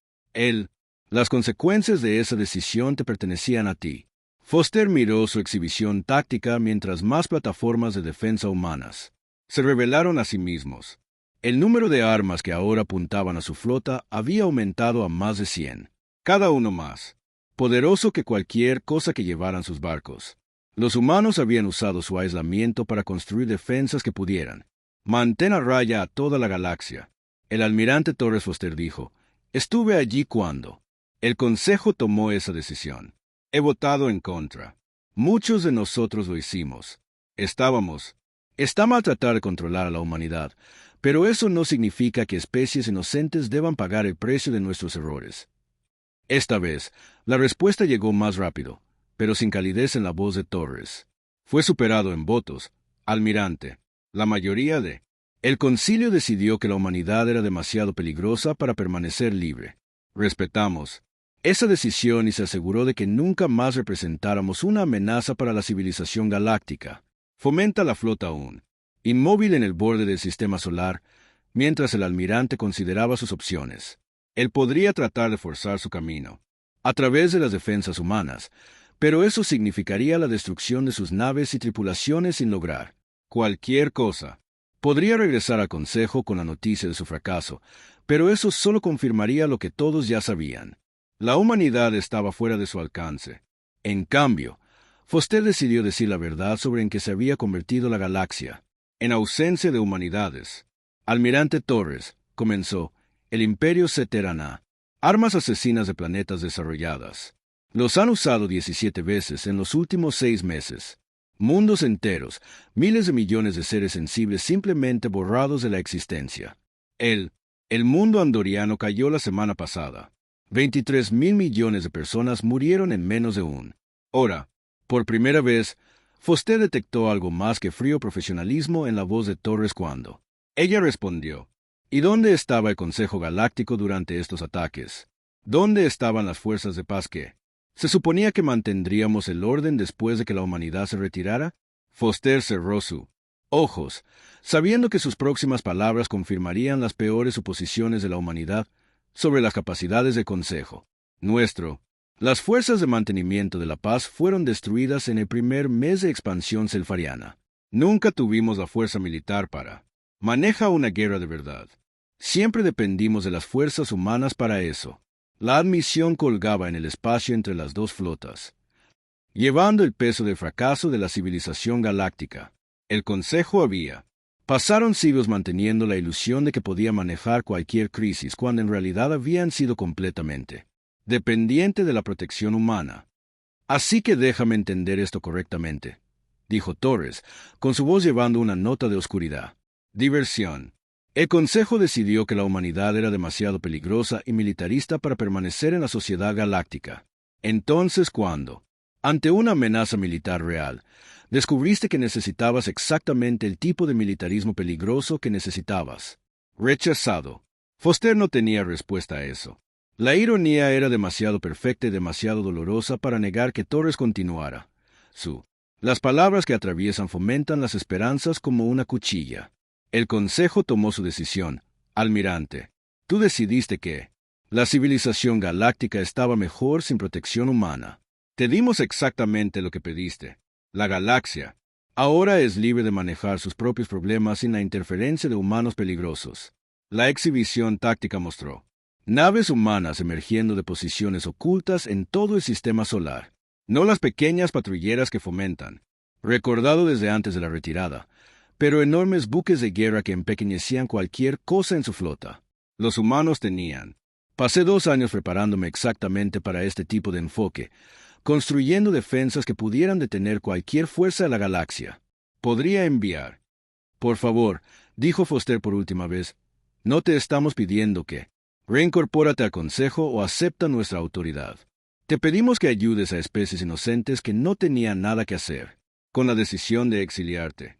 Las consecuencias de esa decisión te pertenecían a ti. Foster miró su exhibición táctica mientras más plataformas de defensa humanas se rebelaron a sí mismos. El número de armas que ahora apuntaban a su flota había aumentado a más de 100, cada uno más poderoso que cualquier cosa que llevaran sus barcos. Los humanos habían usado su aislamiento para construir defensas que pudieran mantén a raya a toda la galaxia. El almirante Torres Foster dijo: estuve allí cuando el Consejo tomó esa decisión. He votado en contra. Muchos de nosotros lo hicimos. Está mal tratar de controlar a la humanidad, pero eso no significa que especies inocentes deban pagar el precio de nuestros errores. Esta vez, la respuesta llegó más rápido, pero sin calidez en la voz de Torres. Fue superado en votos. Almirante, la mayoría de el concilio decidió que la humanidad era demasiado peligrosa para permanecer libre. Respetamos esa decisión y se aseguró de que nunca más representáramos una amenaza para la civilización galáctica. Fomenta la flota aún, inmóvil en el borde del sistema solar, mientras el almirante consideraba sus opciones. Él podría tratar de forzar su camino a través de las defensas humanas, pero eso significaría la destrucción de sus naves y tripulaciones sin lograr cualquier cosa. Podría regresar al Consejo con la noticia de su fracaso, pero eso solo confirmaría lo que todos ya sabían. La humanidad estaba fuera de su alcance. En cambio, Foster decidió decir la verdad sobre en qué se había convertido la galaxia. En ausencia de humanidades, Almirante Torres comenzó: el Imperio Seterana. Armas asesinas de planetas desarrolladas. Los han usado 17 veces en los últimos 6 meses. Mundos enteros, miles de millones de seres sensibles simplemente borrados de la existencia. El mundo andoriano cayó la semana pasada. 23.000 millones de personas murieron en menos de un hora. Por primera vez, Foster detectó algo más que frío profesionalismo en la voz de Torres cuando ella respondió: ¿y dónde estaba el Consejo Galáctico durante estos ataques? ¿Dónde estaban las fuerzas de paz que se suponía que mantendríamos el orden después de que la humanidad se retirara? Foster cerró sus ojos, sabiendo que sus próximas palabras confirmarían las peores suposiciones de la humanidad sobre las capacidades del Consejo. Las fuerzas de mantenimiento de la paz fueron destruidas en el primer mes de expansión selfariana. Nunca tuvimos la fuerza militar para manejar una guerra de verdad. Siempre dependimos de las fuerzas humanas para eso. La admisión colgaba en el espacio entre las dos flotas, llevando el peso del fracaso de la civilización galáctica. El Consejo pasaron siglos manteniendo la ilusión de que podía manejar cualquier crisis cuando en realidad habían sido completamente dependiente de la protección humana. Así que déjame entender esto correctamente, dijo Torres, con su voz llevando una nota de oscuridad. Diversión. El Consejo decidió que la humanidad era demasiado peligrosa y militarista para permanecer en la sociedad galáctica. Entonces, cuando, ante una amenaza militar real, descubriste que necesitabas exactamente el tipo de militarismo peligroso que necesitabas. Rechazado. Foster no tenía respuesta a eso. La ironía era demasiado perfecta y demasiado dolorosa para negar que Torres continuara. Las palabras que atraviesan fomentan las esperanzas como una cuchilla. El Consejo tomó su decisión. Almirante, tú decidiste que la civilización galáctica estaba mejor sin protección humana. Te dimos exactamente lo que pediste. La galaxia ahora es libre de manejar sus propios problemas sin la interferencia de humanos peligrosos. La exhibición táctica mostró naves humanas emergiendo de posiciones ocultas en todo el sistema solar, no las pequeñas patrulleras que fomentan, recordado desde antes de la retirada, pero enormes buques de guerra que empequeñecían cualquier cosa en su flota. Los humanos tenían. Pasé 2 años preparándome exactamente para este tipo de enfoque, construyendo defensas que pudieran detener cualquier fuerza de la galaxia. Podría enviar. Por favor, dijo Foster por última vez, no te estamos pidiendo que reincorpórate al Consejo o acepta nuestra autoridad. Te pedimos que ayudes a especies inocentes que no tenían nada que hacer con la decisión de exiliarte.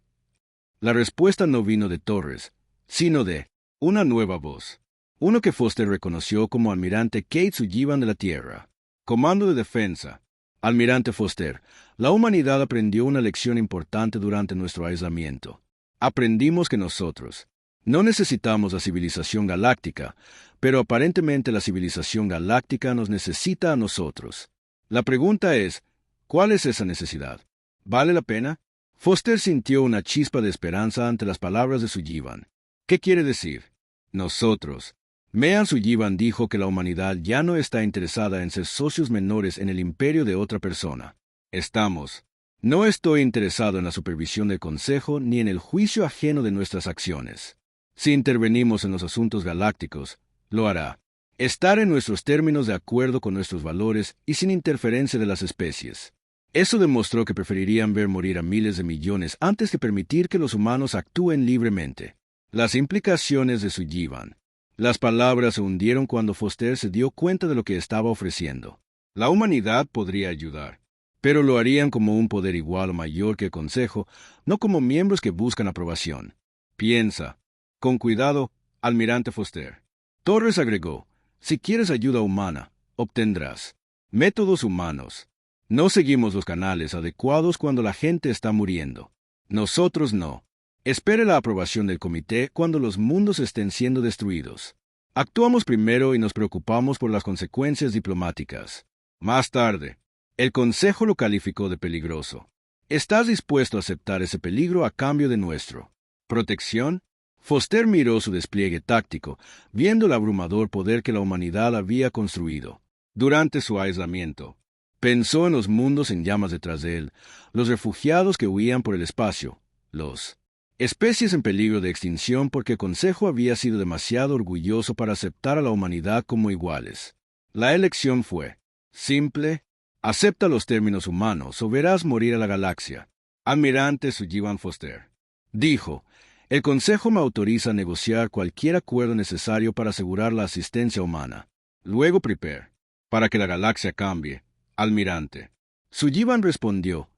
La respuesta no vino de Torres, sino de una nueva voz. Uno que Foster reconoció como Almirante Kate Sullivan de la Tierra. Comando de Defensa. Almirante Foster, la humanidad aprendió una lección importante durante nuestro aislamiento. Aprendimos que nosotros no necesitamos la civilización galáctica, pero aparentemente la civilización galáctica nos necesita a nosotros. La pregunta es, ¿Cuál es esa necesidad? ¿Vale la pena? Foster sintió una chispa de esperanza ante las palabras de Sullivan. ¿Qué quiere decir? Nosotros. Mean Sullivan dijo que la humanidad ya no está interesada en ser socios menores en el imperio de otra persona. Estamos. No estoy interesado en la supervisión del Consejo ni en el juicio ajeno de nuestras acciones. Si intervenimos en los asuntos galácticos, lo hará. Estar en nuestros términos de acuerdo con nuestros valores y sin interferencia de las especies. Eso demostró que preferirían ver morir a miles de millones antes que permitir que los humanos actúen libremente. Las implicaciones de Sullivan. Las palabras se hundieron cuando Foster se dio cuenta de lo que estaba ofreciendo. La humanidad podría ayudar, pero lo harían como un poder igual o mayor que el Consejo, no como miembros que buscan aprobación. Piensa. Con cuidado, Almirante Foster. Torres agregó, si quieres ayuda humana, obtendrás. Métodos humanos. No seguimos los canales adecuados cuando la gente está muriendo. Nosotros no. Espere la aprobación del comité cuando los mundos estén siendo destruidos. Actuamos primero y nos preocupamos por las consecuencias diplomáticas. Más tarde, el Consejo lo calificó de peligroso. ¿Estás dispuesto a aceptar ese peligro a cambio de nuestro protección? Foster miró su despliegue táctico, viendo el abrumador poder que la humanidad había construido. Durante su aislamiento, pensó en los mundos en llamas detrás de él, los refugiados que huían por el espacio, los especies en peligro de extinción porque el Consejo había sido demasiado orgulloso para aceptar a la humanidad como iguales. La elección fue simple: acepta los términos humanos o verás morir a la galaxia. Almirante Sullivan Foster dijo, el Consejo me autoriza a negociar cualquier acuerdo necesario para asegurar la asistencia humana. Luego prepare, para que la galaxia cambie, Almirante. Sullivan respondió,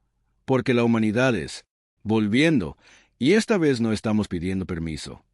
porque la humanidad es volviendo, y esta vez no estamos pidiendo permiso.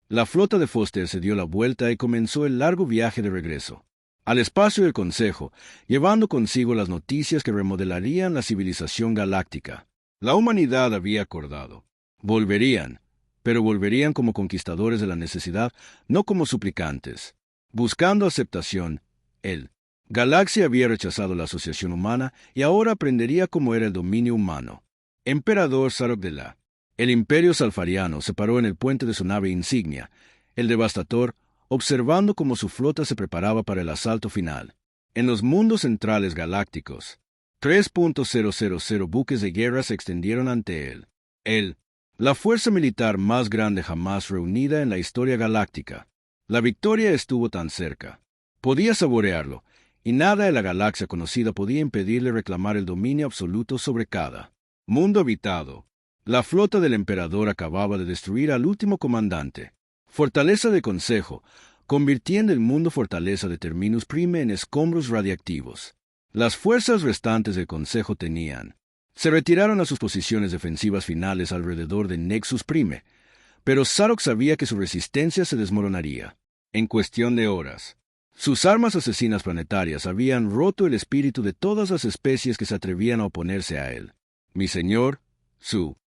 La flota de Foster se dio la vuelta y comenzó el largo viaje de regreso al espacio del Consejo, llevando consigo las noticias que remodelarían la civilización galáctica. La humanidad había acordado. Volverían, pero volverían como conquistadores de la necesidad, no como suplicantes. Buscando aceptación, el Galaxia había rechazado la asociación humana y ahora aprendería cómo era el dominio humano. Emperador Sarok de la El imperio salfariano se paró en el puente de su nave insignia, el Devastator, observando cómo su flota se preparaba para el asalto final. En los mundos centrales galácticos, 3.000 buques de guerra se extendieron ante él. La fuerza militar más grande jamás reunida en la historia galáctica. La victoria estuvo tan cerca. Podía saborearlo, y nada en la galaxia conocida podía impedirle reclamar el dominio absoluto sobre cada mundo habitado. La flota del emperador acababa de destruir al último comandante. Fortaleza de Consejo, convirtiendo el mundo fortaleza de Terminus Prime en escombros radiactivos. Las fuerzas restantes del Consejo se retiraron a sus posiciones defensivas finales alrededor de Nexus Prime, pero Sarok sabía que su resistencia se desmoronaría en cuestión de horas. Sus armas asesinas planetarias habían roto el espíritu de todas las especies que se atrevían a oponerse a él. Mi señor,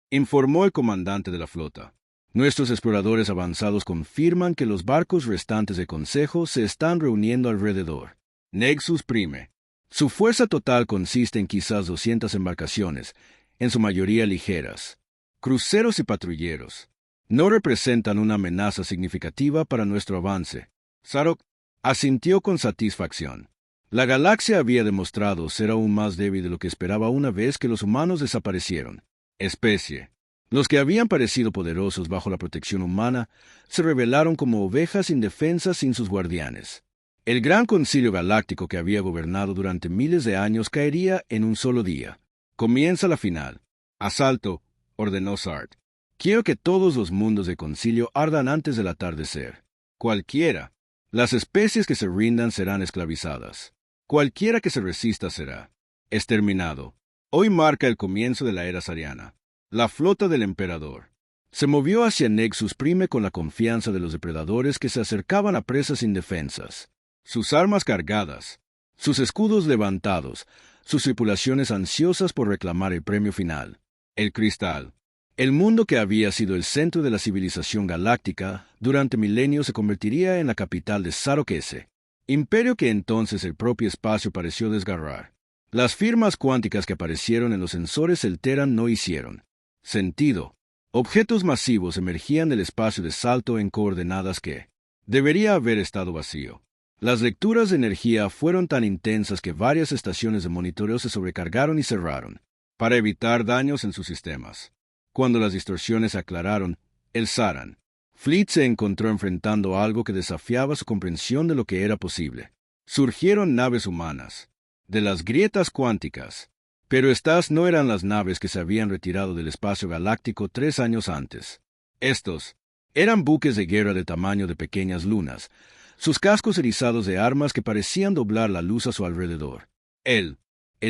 informó el comandante de la flota. Nuestros exploradores avanzados confirman que los barcos restantes del Consejo se están reuniendo alrededor. Nexus Prime. Su fuerza total consiste en quizás 200 embarcaciones, en su mayoría ligeras. Cruceros y patrulleros. No representan una amenaza significativa para nuestro avance. Sarok asintió con satisfacción. La galaxia había demostrado ser aún más débil de lo que esperaba una vez que los humanos desaparecieron. Especie. Los que habían parecido poderosos bajo la protección humana se revelaron como ovejas indefensas sin sus guardianes. El gran concilio galáctico que había gobernado durante miles de años caería en un solo día. Comienza la final. Asalto, ordenó Sart. Quiero que todos los mundos del concilio ardan antes del atardecer. Cualquiera. Las especies que se rindan serán esclavizadas. Cualquiera que se resista será exterminado. Hoy marca el comienzo de la era sariana. La flota del emperador se movió hacia Nexus Prime con la confianza de los depredadores que se acercaban a presas indefensas. Sus armas cargadas, sus escudos levantados, sus tripulaciones ansiosas por reclamar el premio final. El cristal. El mundo que había sido el centro de la civilización galáctica durante milenios se convertiría en la capital de Sarok S, imperio que entonces el propio espacio pareció desgarrar. Las firmas cuánticas que aparecieron en los sensores Elteran no hicieron sentido. Objetos masivos emergían del espacio de salto en coordenadas que debería haber estado vacío. Las lecturas de energía fueron tan intensas que varias estaciones de monitoreo se sobrecargaron y cerraron, para evitar daños en sus sistemas. Cuando las distorsiones se aclararon, el Saran Fleet se encontró enfrentando algo que desafiaba su comprensión de lo que era posible. Surgieron naves humanas, de las grietas cuánticas, pero estas no eran las naves que se habían retirado del espacio galáctico 3 años antes. Estos eran buques de guerra de tamaño de pequeñas lunas, sus cascos erizados de armas que parecían doblar la luz a su alrededor. El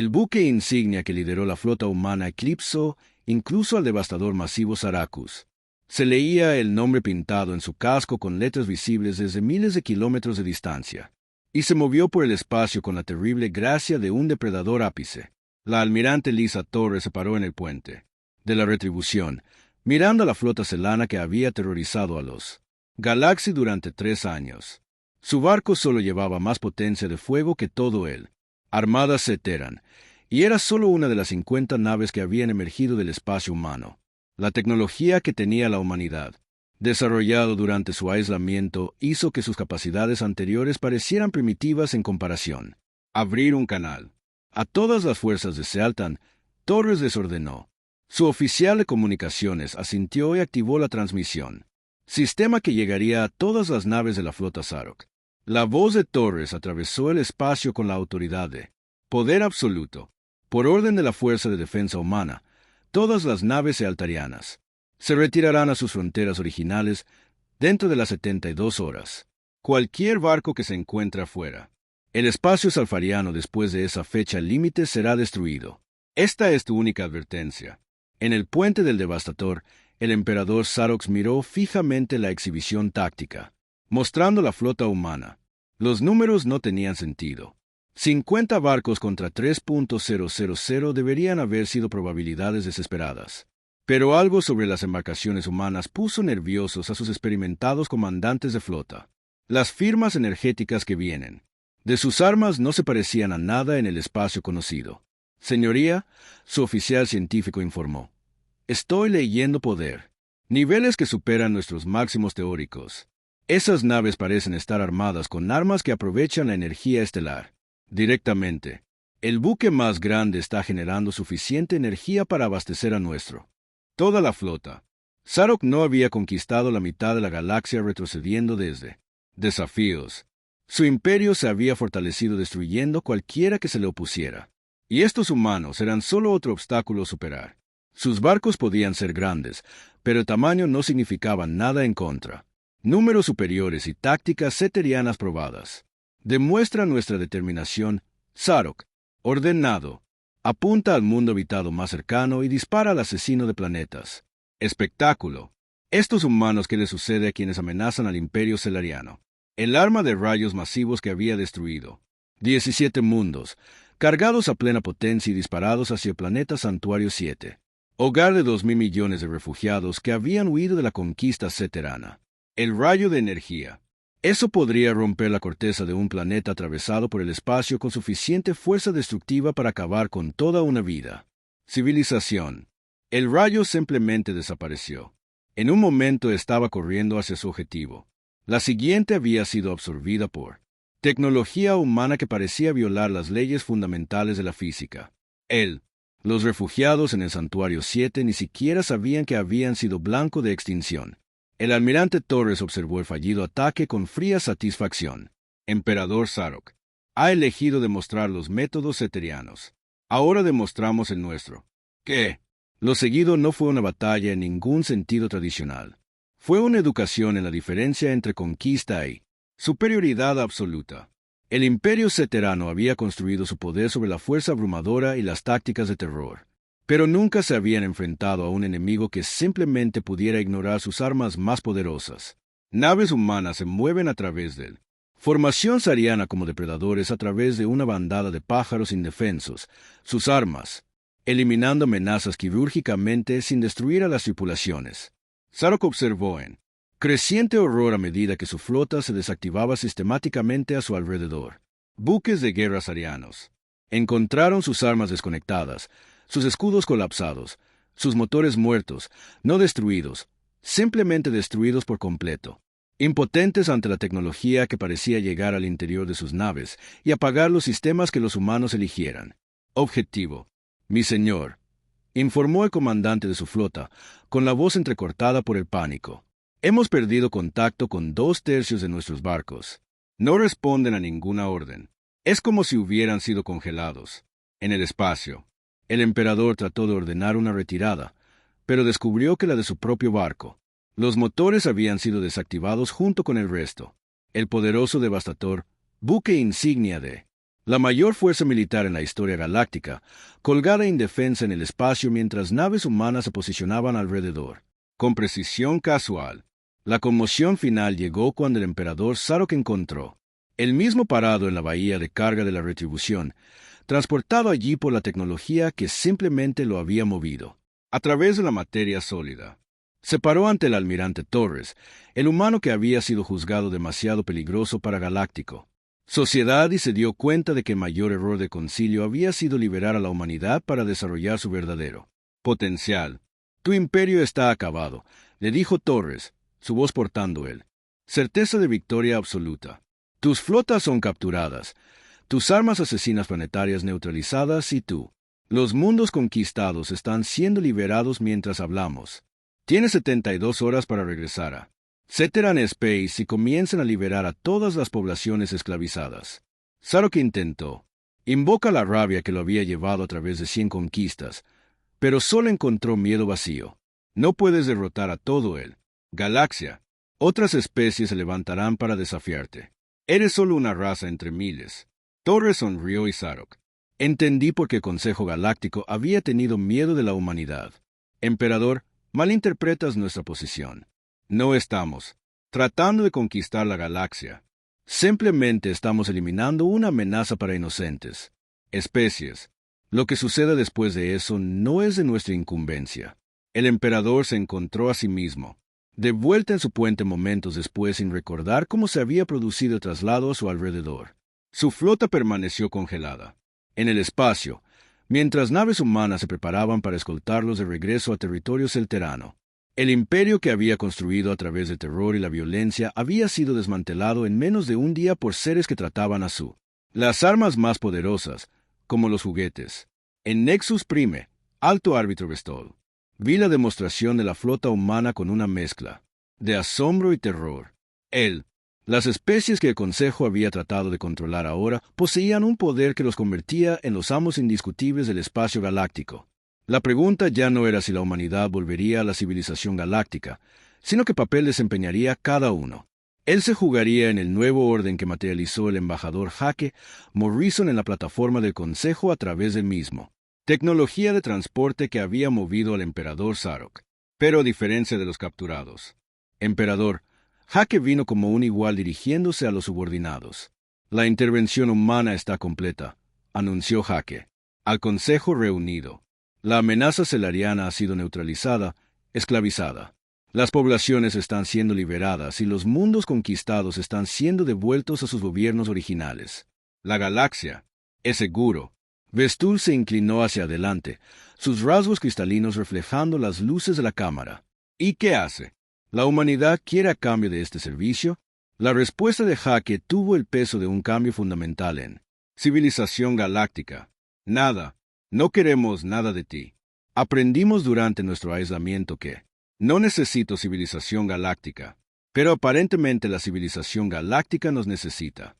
buque insignia que lideró la flota humana eclipsó incluso al devastador masivo Saracus. Se leía el nombre pintado en su casco con letras visibles desde miles de kilómetros de distancia, y se movió por el espacio con la terrible gracia de un depredador ápice. La almirante Lisa Torres se paró en el puente de la Retribución, mirando a la flota celana que había aterrorizado a los Galaxy durante 3 años. Su barco solo llevaba más potencia de fuego que todo él. Armadas Elteran, y era solo una de las 50 naves que habían emergido del espacio humano. La tecnología que tenía la humanidad, desarrollado durante su aislamiento, hizo que sus capacidades anteriores parecieran primitivas en comparación. Abrir un canal. A todas las fuerzas de Sealtan, Torres les ordenó. Su oficial de comunicaciones asintió y activó la transmisión, sistema que llegaría a todas las naves de la flota Sarok. La voz de Torres atravesó el espacio con la autoridad de poder absoluto. Por orden de la Fuerza de Defensa Humana, todas las naves sealtarianas se retirarán a sus fronteras originales dentro de las 72 horas. Cualquier barco que se encuentre afuera, el espacio salfariano después de esa fecha límite será destruido. Esta es tu única advertencia. En el puente del Devastator, el emperador Sarox miró fijamente la exhibición táctica, mostrando la flota humana. Los números no tenían sentido. 50 barcos contra 3.000 deberían haber sido probabilidades desesperadas. Pero algo sobre las embarcaciones humanas puso nerviosos a sus experimentados comandantes de flota. Las firmas energéticas que vienen de sus armas no se parecían a nada en el espacio conocido. Señoría, su oficial científico informó. Estoy leyendo poder. Niveles que superan nuestros máximos teóricos. Esas naves parecen estar armadas con armas que aprovechan la energía estelar. Directamente, el buque más grande está generando suficiente energía para abastecer a nuestro. Toda la flota. Sarok no había conquistado la mitad de la galaxia retrocediendo desde desafíos. Su imperio se había fortalecido destruyendo cualquiera que se le opusiera. Y estos humanos eran solo otro obstáculo a superar. Sus barcos podían ser grandes, pero el tamaño no significaba nada en contra. Números superiores y tácticas ceterianas probadas. Demuestra nuestra determinación. Sarok, ordenado, apunta al mundo habitado más cercano y dispara al asesino de planetas. Espectáculo. Estos humanos que le sucede a quienes amenazan al imperio celariano. El arma de rayos masivos que había destruido 17 mundos, cargados a plena potencia y disparados hacia el planeta Santuario 7, hogar de 2.000 millones de refugiados que habían huido de la conquista ceterana. El rayo de energía. Eso podría romper la corteza de un planeta atravesado por el espacio con suficiente fuerza destructiva para acabar con toda una vida. Civilización. El rayo simplemente desapareció. En un momento estaba corriendo hacia su objetivo. La siguiente había sido absorbida por tecnología humana que parecía violar las leyes fundamentales de la física. Los refugiados en el Santuario 7 ni siquiera sabían que habían sido blanco de extinción. El almirante Torres observó el fallido ataque con fría satisfacción. Emperador Sarok ha elegido demostrar los métodos ceterianos. Ahora demostramos el nuestro. ¿Qué? Lo seguido no fue una batalla en ningún sentido tradicional. Fue una educación en la diferencia entre conquista y superioridad absoluta. El imperio ceterano había construido su poder sobre la fuerza abrumadora y las tácticas de terror, pero nunca se habían enfrentado a un enemigo que simplemente pudiera ignorar sus armas más poderosas. Naves humanas se mueven a través de él. Formación sariana como depredadores a través de una bandada de pájaros indefensos, sus armas, eliminando amenazas quirúrgicamente sin destruir a las tripulaciones. Sarok observó en creciente horror a medida que su flota se desactivaba sistemáticamente a su alrededor. Buques de guerra sarianos. Encontraron sus armas desconectadas, sus escudos colapsados, sus motores muertos, no destruidos, simplemente destruidos por completo. Impotentes ante la tecnología que parecía llegar al interior de sus naves y apagar los sistemas que los humanos eligieran. Objetivo. Mi señor, informó el comandante de su flota, con la voz entrecortada por el pánico. Hemos perdido contacto con 2/3 de nuestros barcos. No responden a ninguna orden. Es como si hubieran sido congelados. En el espacio, el emperador trató de ordenar una retirada, pero descubrió que la de su propio barco. Los motores habían sido desactivados junto con el resto. El poderoso Devastator, buque insignia de la mayor fuerza militar en la historia galáctica, colgada indefensa en el espacio mientras naves humanas se posicionaban alrededor. Con precisión casual, la conmoción final llegó cuando el emperador Sarok encontró, él mismo parado en la bahía de carga de la Retribución, transportado allí por la tecnología que simplemente lo había movido, a través de la materia sólida. Se paró ante el almirante Torres, el humano que había sido juzgado demasiado peligroso para Galáctico Sociedad, y se dio cuenta de que el mayor error de Concilio había sido liberar a la humanidad para desarrollar su verdadero potencial. Tu imperio está acabado, le dijo Torres, su voz portando él. Certeza de victoria absoluta. Tus flotas son capturadas, tus armas asesinas planetarias neutralizadas y tú. Los mundos conquistados están siendo liberados mientras hablamos. Tienes 72 horas para regresar a Ceteran Space y comiencen a liberar a todas las poblaciones esclavizadas. Sarok intentó. Invoca la rabia que lo había llevado a través de 100 conquistas, pero solo encontró miedo vacío. No puedes derrotar a todo el Galaxia. Otras especies se levantarán para desafiarte. Eres solo una raza entre miles. Torres sonrió y Sarok. Entendí por qué el Consejo Galáctico había tenido miedo de la humanidad. Emperador, malinterpretas nuestra posición. No estamos tratando de conquistar la galaxia. Simplemente estamos eliminando una amenaza para inocentes. Especies. Lo que suceda después de eso no es de nuestra incumbencia. El emperador se encontró a sí mismo, de vuelta en su puente momentos después sin recordar cómo se había producido el traslado a su alrededor. Su flota permaneció congelada. En el espacio, mientras naves humanas se preparaban para escoltarlos de regreso a territorio celterano. El imperio que había construido a través del terror y la violencia había sido desmantelado en menos de un día por seres que trataban a su. Las armas más poderosas, como los juguetes. En Nexus Prime, Alto Árbitro Bestol, vi la demostración de la flota humana con una mezcla de asombro y terror. Las especies que el Consejo había tratado de controlar ahora poseían un poder que los convertía en los amos indiscutibles del espacio galáctico. La pregunta ya no era si la humanidad volvería a la civilización galáctica, sino qué papel desempeñaría cada uno. Él se jugaría en el nuevo orden que materializó el embajador Hake Morrison en la plataforma del Consejo a través del mismo. Tecnología de transporte que había movido al emperador Sarok. Pero a diferencia de los capturados. Emperador, Hake vino como un igual dirigiéndose a los subordinados. La intervención humana está completa, anunció Hake. Al Consejo reunido. La amenaza celariana ha sido neutralizada, esclavizada. Las poblaciones están siendo liberadas y los mundos conquistados están siendo devueltos a sus gobiernos originales. La galaxia es seguro. Vestul se inclinó hacia adelante, sus rasgos cristalinos reflejando las luces de la cámara. ¿Y qué hace? ¿La humanidad quiere a cambio de este servicio? La respuesta de Hake tuvo el peso de un cambio fundamental en civilización galáctica. Nada. No queremos nada de ti. Aprendimos durante nuestro aislamiento que no necesito civilización galáctica, pero aparentemente la civilización galáctica nos necesita.